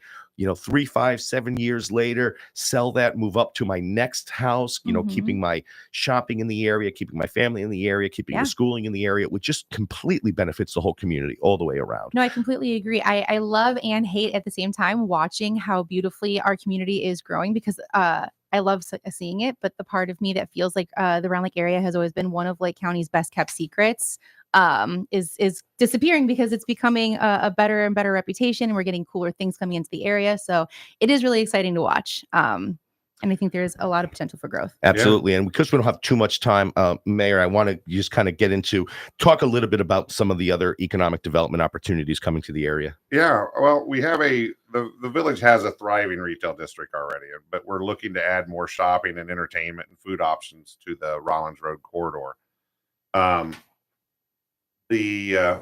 3, 5, 7 years later, sell that, move up to my next house, keeping my shopping in the area, keeping my family in the area, keeping the schooling in the area, which just completely benefits the whole community all the way around. No, I completely agree. I love and hate at the same time watching how beautifully our community is growing, because I love seeing it. But the part of me that feels like the Round Lake area has always been one of Lake County's best kept secrets is disappearing, because it's becoming a better and better reputation, and we're getting cooler things coming into the area. So it is really exciting to watch. And I think there's a lot of potential for growth. Absolutely. And because we don't have too much time, Mayor, I want to just kind of talk a little bit about some of the other economic development opportunities coming to the area. Yeah. Well, we have the village has a thriving retail district already, but we're looking to add more shopping and entertainment and food options to the Rollins Road corridor. The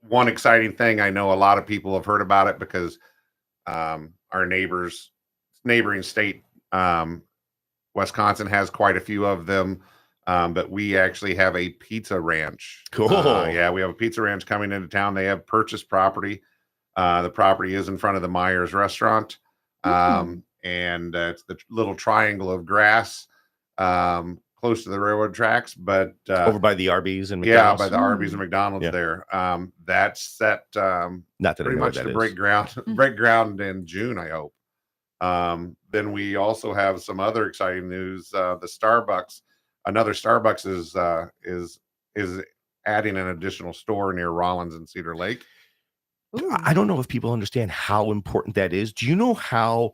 one exciting thing, I know a lot of people have heard about it because our neighboring state, Wisconsin, has quite a few of them. But we actually have a pizza ranch. Cool. Yeah, we have a pizza ranch coming into town. They have purchased property. The property is in front of the Myers restaurant. And it's the little triangle of grass close to the railroad tracks, but over by the Arby's and McDonald's. by the Arby's and McDonald's there. That's set not that pretty much to break ground in June, I hope. Then we also have some other exciting news. The Starbucks, another Starbucks is adding an additional store near Rollins and Cedar Lake. I don't know if people understand how important that is. Do you know how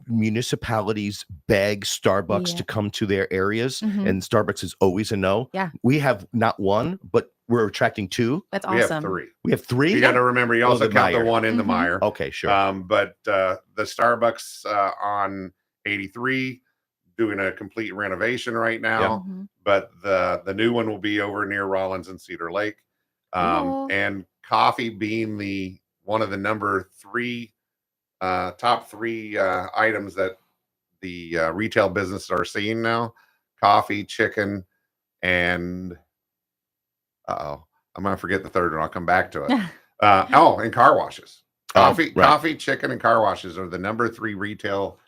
municipalities beg Starbucks to come to their areas, and Starbucks is always a no? Yeah, we have not one, but we're attracting two. That's awesome. We have three. We have three. You got to remember, you also count the one in the Meyer. Okay, sure. But the Starbucks on 83 doing a complete renovation right now. But the new one will be over near Rollins and Cedar Lake. And coffee being one of the number three top three items that the retail businesses are seeing now: coffee, chicken, and I'm gonna forget the third one. I'll come back to it. And car washes. Coffee, chicken, and car washes are the number three retails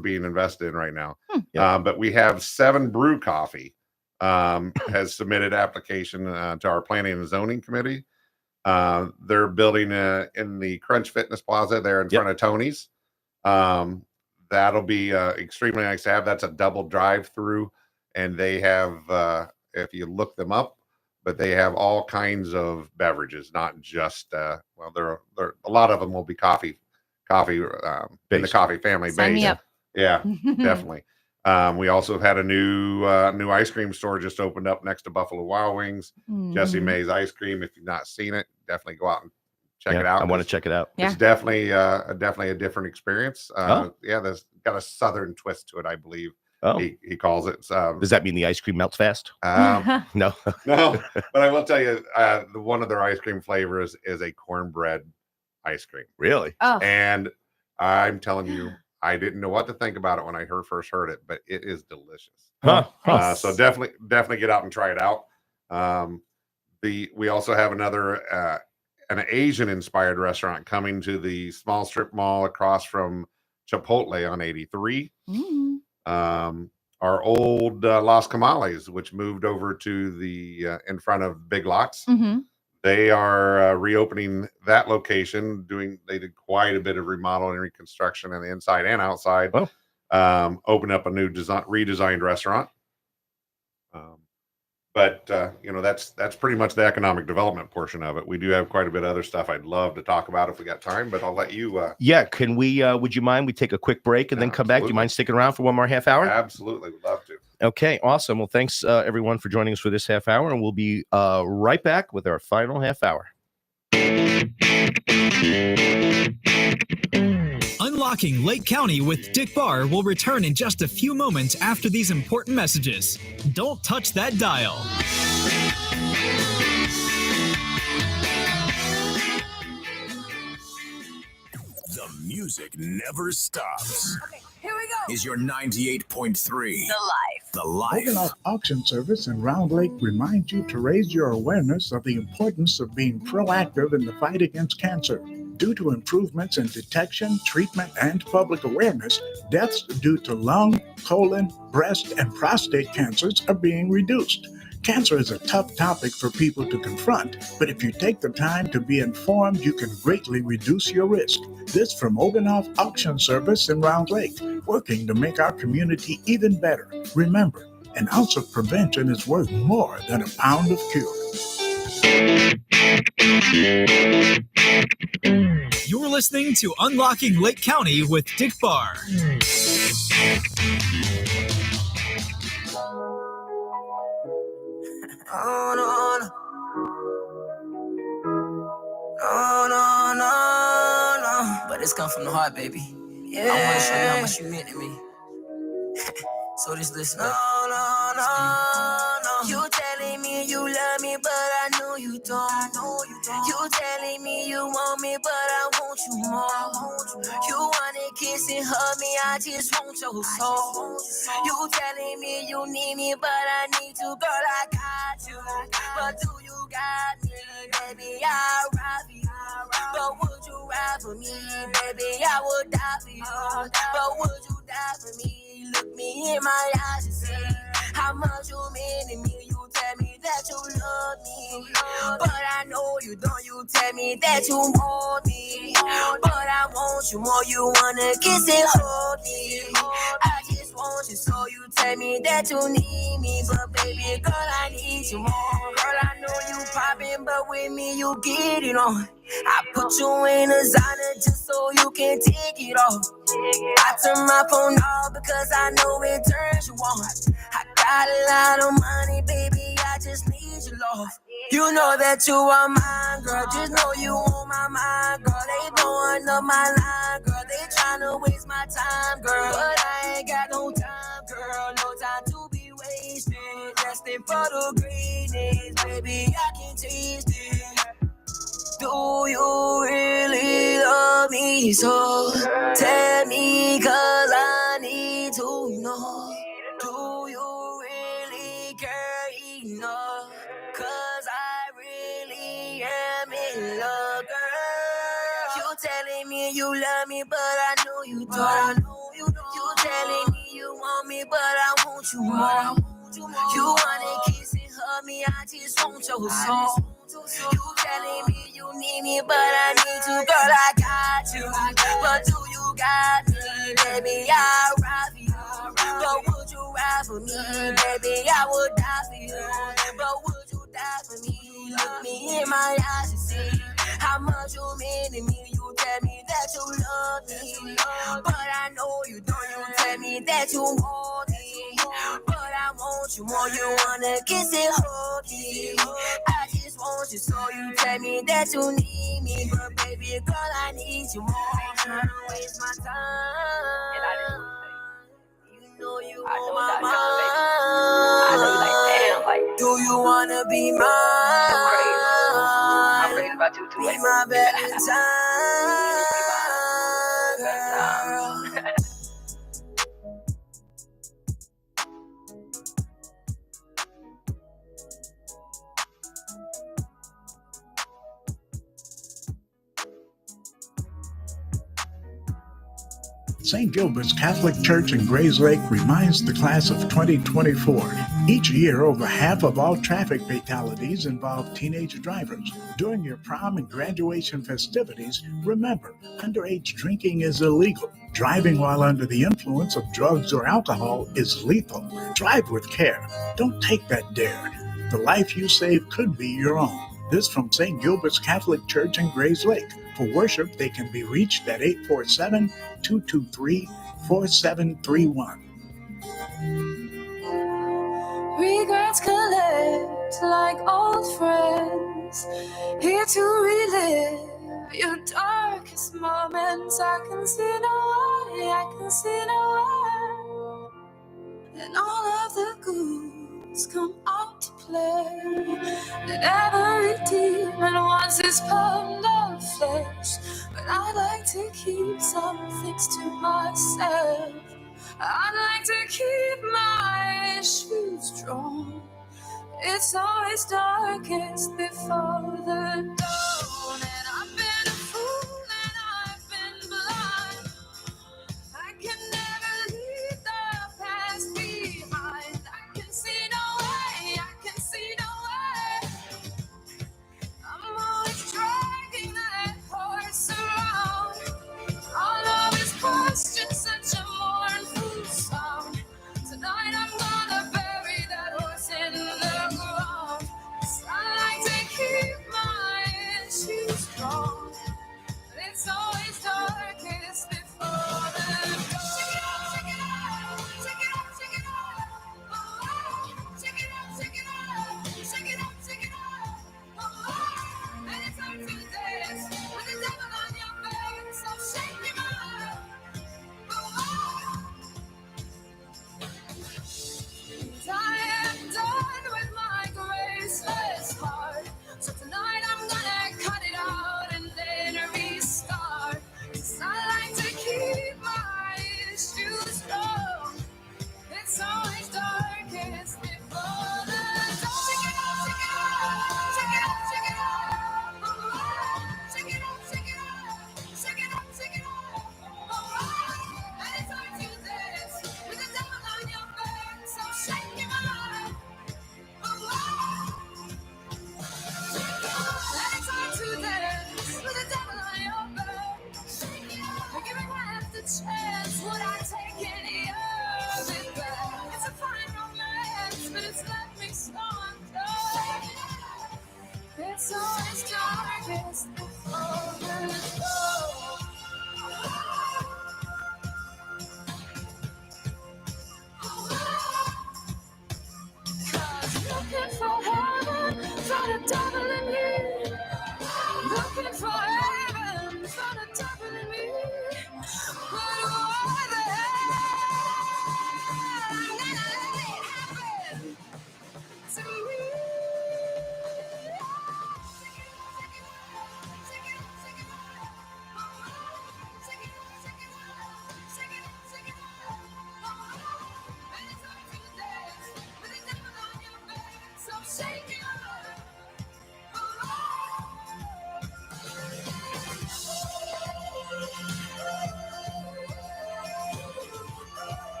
being invested in right now. But we have 7 Brew Coffee has submitted application to our planning and zoning committee. They're building in the Crunch Fitness Plaza there in front of Tony's. That'll be extremely nice to have. That's a double drive-through, and they have, if you look them up, but they have all kinds of beverages, not just well, there a lot of them will be coffee in the coffee family Sign me base. up. Yeah, definitely. We also have had a new ice cream store just opened up next to Buffalo Wild Wings. Jesse May's Ice Cream. If you've not seen it, definitely go out and check it out. I want to check it out. It's definitely a different experience. Yeah, there's got a southern twist to it, I believe. He calls it. Does that mean the ice cream melts fast? No, no. But I will tell you, one of their ice cream flavors is a cornbread ice cream. Really? And I'm telling you, I didn't know what to think about it when I first heard it, but it is delicious. So definitely get out and try it out. We also have another an Asian inspired restaurant coming to the small strip mall across from Chipotle on 83. Our old Las Camales, which moved over to the in front of Big Lots. They are reopening that location. They did quite a bit of remodeling and reconstruction on the inside and outside. Open up a new redesigned restaurant. But that's pretty much the economic development portion of it. We do have quite a bit of other stuff I'd love to talk about if we got time, but I'll let you. Can we? Would you mind? We take a quick break and then come back. Do you mind sticking around for one more half hour? Absolutely, would love to. Okay, awesome. Well, thanks everyone for joining us for this half hour, and we'll be right back with our final half hour. Unlocking Lake County with Dick Barr will return in just a few moments after these important messages. Don't touch that dial. The music never stops. Okay, here we go. Is your 98.3 The Life. Oganoff Auction Service in Round Lake reminds you to raise your awareness of the importance of being proactive in the fight against cancer. Due to improvements in detection, treatment, and public awareness, deaths due to lung, colon, breast, and prostate cancers are being reduced. Cancer is a tough topic for people to confront, but if you take the time to be informed, you can greatly reduce your risk. This from Oganoff Auction Service in Round Lake, working to make our community even better. Remember, an ounce of prevention is worth more than a pound of cure. You're listening to Unlocking Lake County with Dick Barr. No. But it's come from the heart, baby. Yeah. I want to show you how much you meant to me. So just listen. No. You telling me you love me, but I knew know you don't. You telling me you want me, but I want you more. You wanna kiss and hug me, I just want your soul. You telling me you need me, but I need you, girl, I got you. But do you got me, baby? I'll ride for you. But would you ride for me, baby? I would die for you. But would you die for me? Look me in my eyes and say how much you mean to me. You tell me that you love me, but I know you don't. You tell me that you want me, but I want you more. You wanna kiss and hold me. I just want you, so you tell me that you need me, but baby girl, I need you more. Girl, I know you popping, but with me you get it on. I put you in a designer just so you can take it off. I turn my phone off because I know it turns you on. I got a lot of money, baby, I just need your love. You know that you are mine, girl, just know you on my mind, girl. They blowing up my line, girl, they tryna waste my time, girl. But I ain't got no time, girl, no time to be wasted. Destined for the greatness, baby, I can taste it. Do you really love me so? Tell me, cause I need to know. Do you really care enough? Cause I really am in love, girl. You telling me you love me, but I know you don't. You telling me you want me, but I want you more. You wanna kiss and hug me, I just want your soul. You telling me you need me, but I need you, girl, I got you. But do you got me, baby? I'll ride for you. But would you ride for me, baby? I would die for you. But would you die for me? Look me in my eyes and see how much you mean to me. You tell me that you love me, but I know you don't. You tell me that you want me, but I want you more. You wanna kiss and hold me. I just want you, so you tell me that you need me, but baby girl, I need you more. I'm trying to waste my time. You know you on my mind. Do you wanna be mine? Be my Valentine, girl. St. Gilbert's Catholic Church in Grays Lake reminds the class of 2024. Each year, over half of all traffic fatalities involve teenage drivers. During your prom and graduation festivities, remember, underage drinking is illegal. Driving while under the influence of drugs or alcohol is lethal. Drive with care. Don't take that dare. The life you save could be your own. This from St. Gilbert's Catholic Church in Grays Lake. For worship, they can be reached at 847-223-4731. Regrets collect like old friends, here to relive your darkest moments. I can see no way, I can see no way. And all of the ghouls come out to play. And every demon wants his pound of flesh. But I like to keep some things to myself. I'd like to keep my issues strong. It's always darkest before the dawn. And I've been a fool and I've been blind. I can never leave the past behind. I can see no way, I can see no way. I'm always dragging that horse around. All of his questions, such a mournful sound. Tonight I'm gonna bury that horse in the ground. 'Cause I like to keep my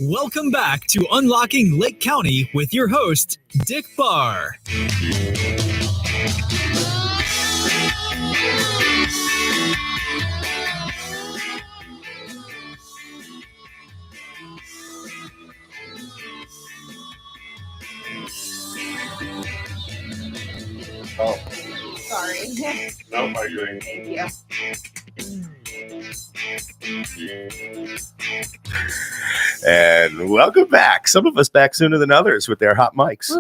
Welcome back to Unlocking Lake County with your host, Dick Barr. Oh, Sorry. no, by doing. Thank you. And welcome back. Some of us back sooner than others with their hot mics.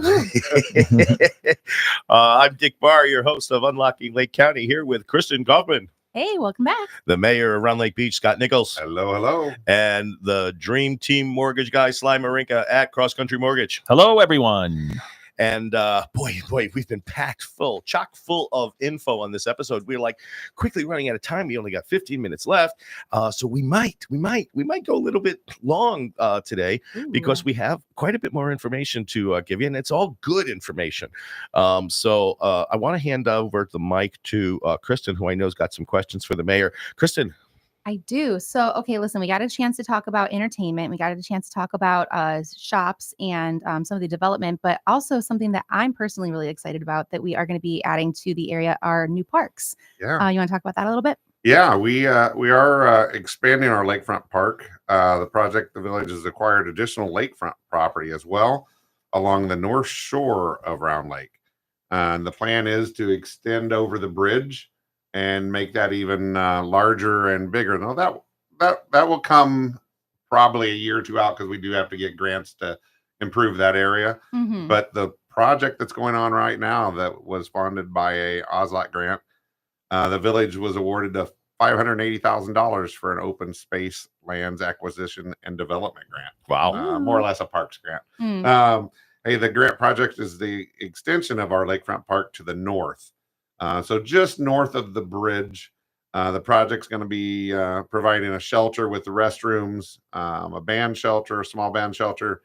I'm Dick Barr, your host of Unlocking Lake County, here with Kristen Kaufman, Hey, welcome back. the mayor of Round Lake Beach, Scott Nickles, Hello, hello. and the dream team mortgage guy, Sly Marinca at Cross Country Mortgage. Hello, everyone. And boy, we've been packed full, chock full of info on this episode. We're like quickly running out of time. We only got 15 minutes left. So we might go a little bit long today because we have quite a bit more information to give you, and it's all good information. So I want to hand over the mic to Kristen, who I know has got some questions for the mayor. Kristen. I do. So, okay, listen, we got a chance to talk about entertainment. We got a chance to talk about shops and some of the development, but also something that I'm personally really excited about that we are going to be adding to the area are new parks. Yeah. You want to talk about that a little bit? Yeah, we are expanding our lakefront park. The village has acquired additional lakefront property as well along the north shore of Round Lake. And the plan is to extend over the bridge and make that even larger and bigger. Now that will come probably a year or two out because we do have to get grants to improve that area. Mm-hmm. But the project that's going on right now that was funded by a OSLAT grant, the village was awarded $580,000 for an open space lands acquisition and development grant. Wow. More or less a parks grant. The grant project is the extension of our lakefront park to the north. So just north of the bridge, the project's going to be providing a shelter with the restrooms, a band shelter, a small band shelter,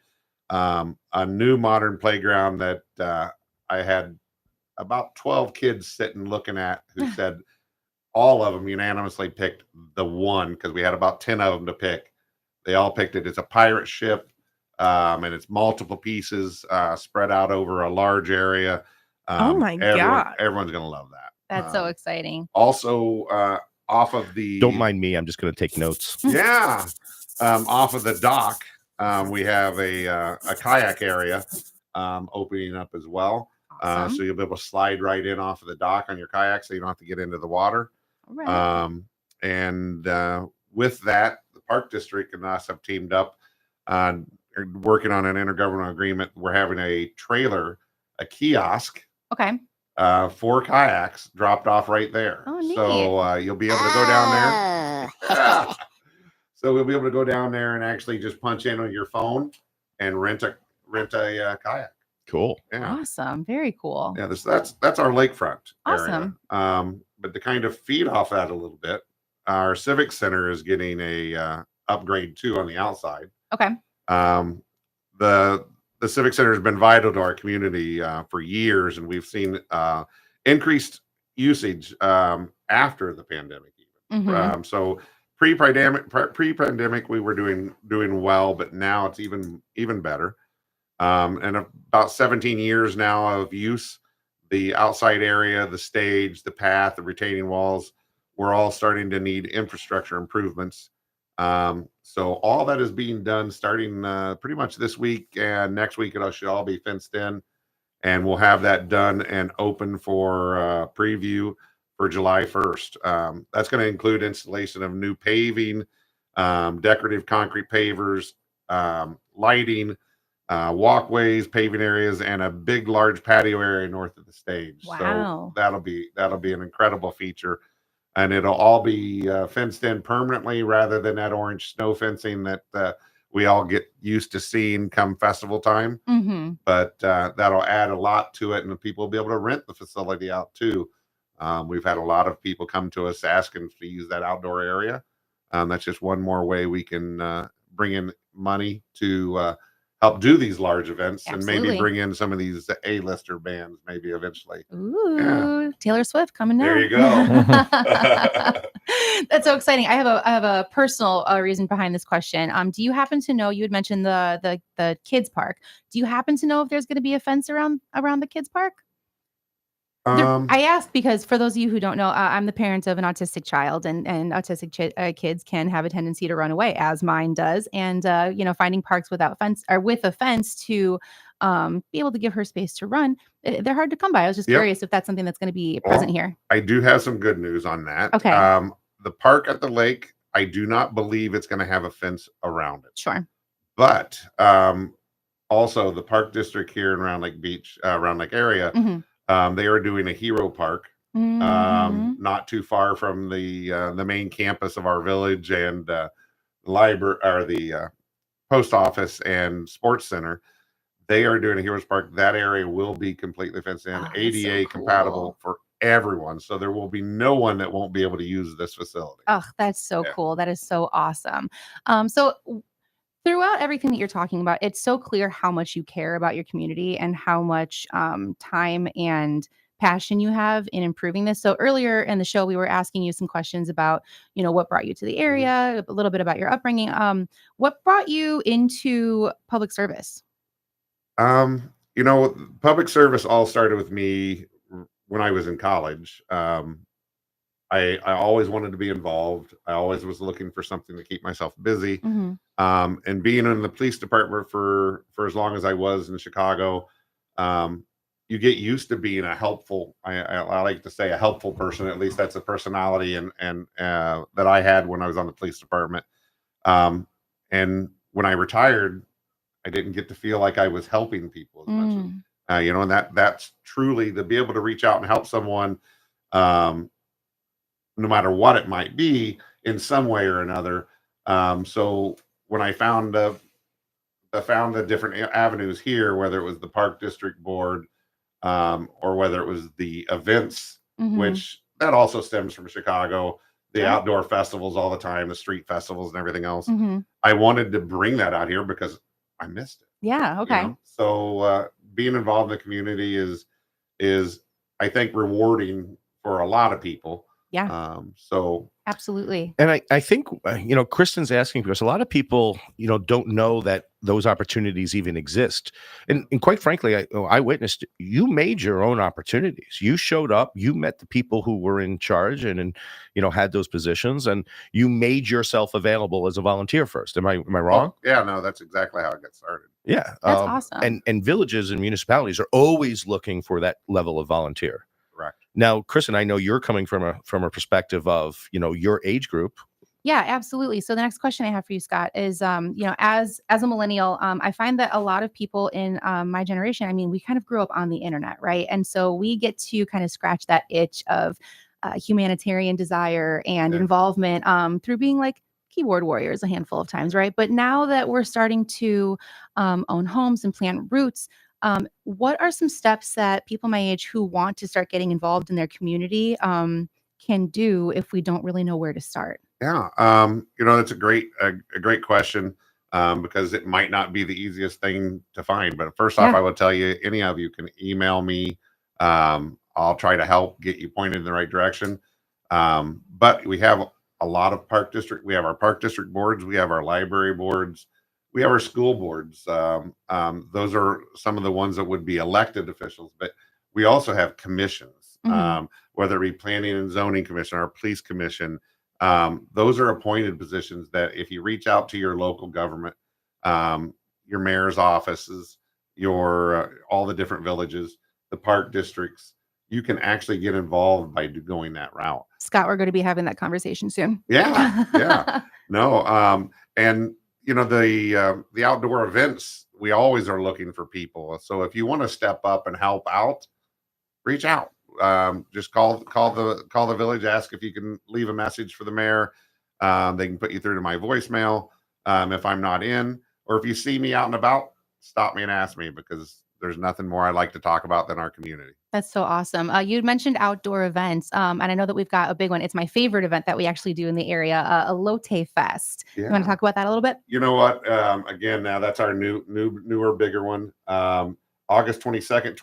a new modern playground that I had about 12 kids sitting looking at who said all of them unanimously picked the one because we had about 10 of them to pick. They all picked it. It's a pirate ship, and it's multiple pieces spread out over a large area. Oh my God. Everyone's going to love that. That's so exciting. Also, off of the... Don't mind me. I'm just going to take notes. Yeah. Off of the dock, we have a kayak area opening up as well. Awesome. So you'll be able to slide right in off of the dock on your kayak so you don't have to get into the water. All right. And with that, the Park District and us have teamed up working on an intergovernmental agreement. We're having a trailer, a kiosk. Okay. 4 kayaks dropped off right there. Oh, neat. So you'll be able to go down there. So we'll be able to go down there and actually just punch in on your phone and rent a kayak. Cool. Yeah. Awesome. Very cool. Yeah, that's our lakefront Awesome. area. But to kind of feed off that a little bit, our Civic Center is getting a upgrade too on the outside. Okay. The Civic Center has been vital to our community for years, and we've seen increased usage after the pandemic. Even Mm-hmm. so, pre-pandemic, we were doing well, but now it's even better. And about 17 years now of use, the outside area, the stage, the path, the retaining walls, we're all starting to need infrastructure improvements. So all that is being done starting pretty much this week, and next week it should all be fenced in, and we'll have that done and open for preview for July 1st. That's going to include installation of new paving, decorative concrete pavers, lighting, walkways, paving areas, and a big, large patio area north of the stage. Wow. So that'll be an incredible feature. And it'll all be fenced in permanently rather than that orange snow fencing that we all get used to seeing come festival time. Mm-hmm. But that'll add a lot to it, and people will be able to rent the facility out too. We've had a lot of people come to us asking to use that outdoor area. That's just one more way we can bring in money to help do these large events and maybe Absolutely. bring in some of these A-lister bands maybe eventually. Ooh, Taylor Swift coming now. There you go. That's so exciting. I have a personal reason behind this question. Do you happen to know, you had mentioned the kids park. Do you happen to know if there's going to be a fence around the kids park? I asked because for those of you who don't know, I'm the parent of an autistic child, and autistic kids can have a tendency to run away, as mine does. And finding parks without fence or with a fence to be able to give her space to run, they're hard to come by. I was just curious if that's something that's going to be present here. I do have some good news on that. Okay. The park at the lake, I do not believe it's going to have a fence around it. Sure. But also the park district here in Round Lake Beach, Round Lake area. Mm-hmm. They are doing a hero park, not too far from the main campus of our village and library or the post office and sports center. They are doing a heroes park. That area will be completely fenced in, ADA compatible for everyone. So there will be no one that won't be able to use this facility. Oh, that's so cool. That is so awesome. So throughout everything that you're talking about, it's so clear how much you care about your community and how much time and passion you have in improving this. So earlier in the show, we were asking you some questions about, what brought you to the area, a little bit about your upbringing. What brought you into public service? Public service all started with me when I was in college. I always wanted to be involved. I always was looking for something to keep myself busy. Mm-hmm. And being in the police department for as long as I was in Chicago, you get used to being a helpful, I like to say a helpful person. At least that's a personality and that I had when I was on the police department. And when I retired, I didn't get to feel like I was helping people as much as, and that's truly to be able to reach out and help someone, no matter what it might be in some way or another. So when I found the different avenues here, whether it was the park district board, or whether it was the events, which that also stems from Chicago, the outdoor festivals all the time, the street festivals and everything else. I wanted to bring that out here because I missed it. Yeah. Okay. So being involved in the community is I think rewarding for a lot of people. Yeah. So absolutely. And I think, Kristen's asking because a lot of people, don't know that those opportunities even exist. And quite frankly, I witnessed you made your own opportunities. You showed up, you met the people who were in charge and had those positions, and you made yourself available as a volunteer first. Am I wrong? Yeah, no, that's exactly how it got started. Yeah. That's awesome. And villages and municipalities are always looking for that level of volunteer. Correct. Now, Kristen, I know you're coming from a perspective of, your age group. Yeah, absolutely. So the next question I have for you, Scott, is, as a millennial, I find that a lot of people in my generation, we kind of grew up on the internet, right? And so we get to kind of scratch that itch of humanitarian desire and involvement through being like keyboard warriors a handful of times, right? But now that we're starting to own homes and plant roots, what are some steps that people my age who want to start getting involved in their community can do if we don't really know where to start? Yeah, that's a great question because it might not be the easiest thing to find. But first off, I will tell you, any of you can email me. I'll try to help get you pointed in the right direction. But we have a lot of park district. We have our park district boards. We have our library boards. We have our school boards. Those are some of the ones that would be elected officials, but we also have commissions, whether it be planning and zoning commission or police commission. Those are appointed positions that if you reach out to your local government, your mayor's offices, all the different villages, the park districts, you can actually get involved by going that route. Scott, we're going to be having that conversation soon. Yeah. No. And the outdoor events, we always are looking for people. So if you want to step up and help out, reach out. Just call the village, ask if you can leave a message for the mayor. They can put you through to my voicemail if I'm not in, or if you see me out and about, stop me and ask me, because there's nothing more I like to talk about than our community. That's so awesome. You mentioned outdoor events, and I know that we've got a big one. It's my favorite event that we actually do in the area, a Lotte Fest. Yeah. You want to talk about that a little bit? You know what? Again, now that's our newer, bigger one. August 23rd,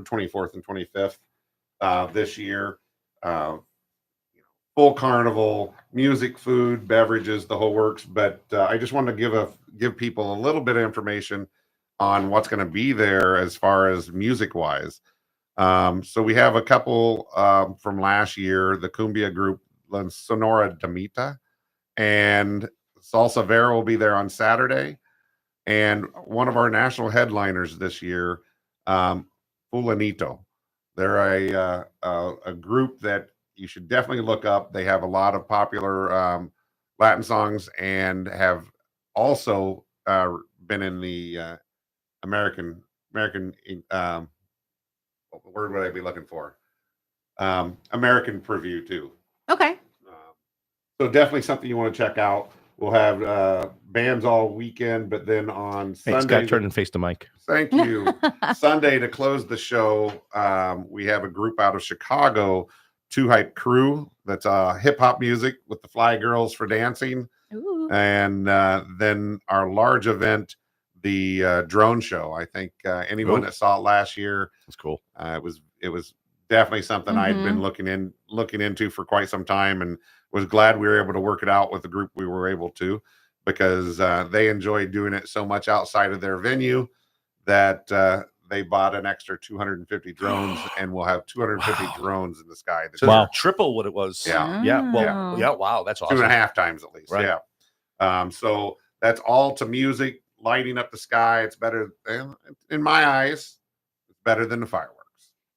24th, and 25th this year. Full carnival, music, food, beverages, the whole works. But I just wanted to give people a little bit of information on what's going to be there as far as music wise. So we have a couple from last year, the cumbia group Sonora Damita, and Salsa Vera will be there on Saturday. And one of our national headliners this year, Fulanito. They're a group that you should definitely look up. They have a lot of popular Latin songs and have also been in the American what word would I be looking for? American preview too. Okay. So definitely something you want to check out. We'll have bands all weekend, but then on Sunday, Scott, turn and face the mic. Thank you. Sunday to close the show, we have a group out of Chicago, Two Hype Crew. That's hip hop music with the Fly Girls for dancing. Ooh. And then our large event, the drone show. I think anyone that saw it last year, that's cool. It was definitely something I'd been looking into for quite some time, and was glad we were able to work it out with the group we were able to, because they enjoyed doing it so much outside of their venue that they bought an extra 250 drones, and we'll have 250 drones in the sky. So triple what it was. Yeah. Yeah. Well, yeah. Wow. That's awesome. 2.5 times at least. Right. Yeah. So that's all to music, lighting up the sky. It's better, in my eyes, it's better than the fireworks.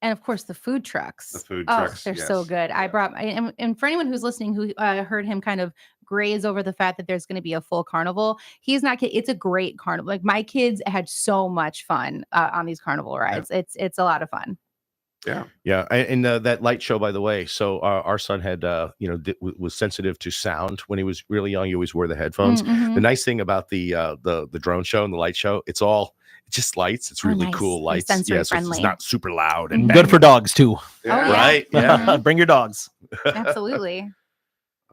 And of course, the food trucks. The food trucks, They're so good. I brought, and for anyone who's listening who heard him kind of graze over the fact that there's going to be a full carnival, he's not kidding. It's a great carnival. Like, my kids had so much fun on these carnival rides. Yeah. It's a lot of fun. Yeah. Yeah. And that light show, by the way, so our son had, was sensitive to sound when he was really young. He always wore the headphones. Mm-hmm. The nice thing about the drone show and the light show, it's just lights. It's really cool lights. Yeah, so it's not super loud and good for dogs too. Yeah. Right. Yeah. Bring your dogs. Absolutely.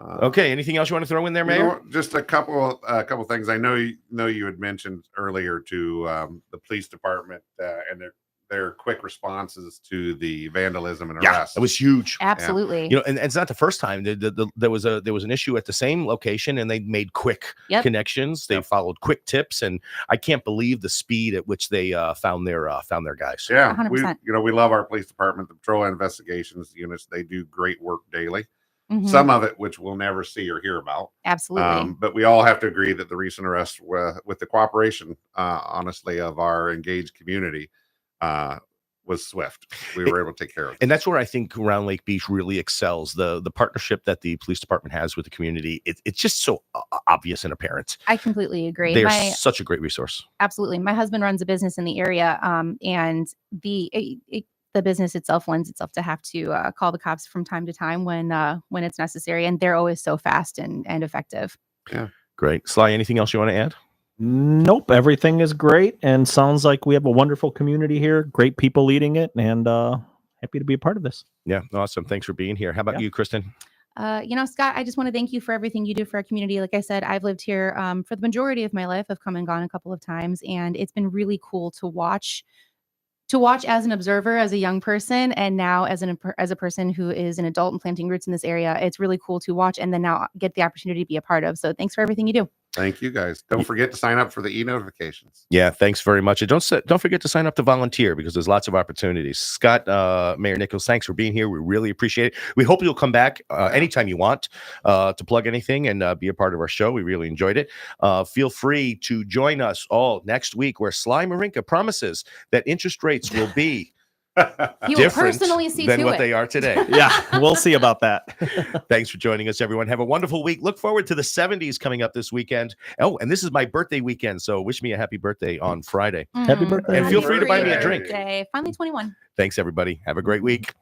Okay. Anything else you want to throw in there, Mayor? Just a couple things. I know you had mentioned earlier to the police department and their quick responses to the vandalism and arrests. It was huge. Absolutely. Yeah. And it's not the first time. There was an issue at the same location, and they made quick connections. They followed quick tips, and I can't believe the speed at which they found their guys. Yeah, 100%. we love our police department, the patrol investigations units. They do great work daily. Mm-hmm. Some of it which we'll never see or hear about. Absolutely. But we all have to agree that the recent arrest, with the cooperation, honestly, of our engaged community, was swift. We were able to take care of it. And that's where I think Round Lake Beach really excels. The partnership that the police department has with the community, it's just so obvious and apparent. I completely agree. They're such a great resource. Absolutely. My husband runs a business in the area, and the business itself lends itself to have to call the cops from time to time when it's necessary, and they're always so fast and effective. Yeah. Great. Sly, anything else you want to add? Nope. Everything is great, and sounds like we have a wonderful community here. Great people leading it, and happy to be a part of this. Yeah. Awesome. Thanks for being here. How about you, Kristen? Scott, I just want to thank you for everything you do for our community. Like I said, I've lived here for the majority of my life. I've come and gone a couple of times, and it's been really cool to watch as an observer, as a young person, and now as a person who is an adult and planting roots in this area. It's really cool to watch, and then now get the opportunity to be a part of. So thanks for everything you do. Thank you, guys. Don't forget to sign up for the e-notifications. Yeah, thanks very much. And don't forget to sign up to volunteer, because there's lots of opportunities. Scott, Mayor Nickles, thanks for being here. We really appreciate it. We hope you'll come back anytime you want to plug anything and be a part of our show. We really enjoyed it. Feel free to join us all next week, where Sly Marinca promises that interest rates will be he will personally see than to what it. they are today. Yeah, we'll see about that. Thanks for joining us, everyone. Have a wonderful week. Look forward to the 70s coming up this weekend. Oh, and this is my birthday weekend, so wish me a happy birthday on Friday. Happy birthday. And feel free to buy me a drink. Finally 21. Thanks, everybody. Have a great week.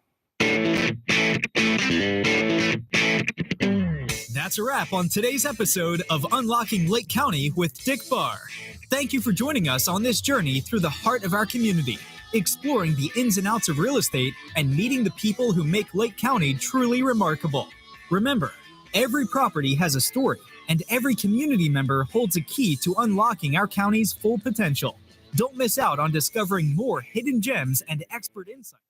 That's a wrap on today's episode of Unlocking Lake County with Dick Barr. Thank you for joining us on this journey through the heart of our community, exploring the ins and outs of real estate and meeting the people who make Lake County truly remarkable. Remember, every property has a story, and every community member holds a key to unlocking our county's full potential. Don't miss out on discovering more hidden gems and expert insight.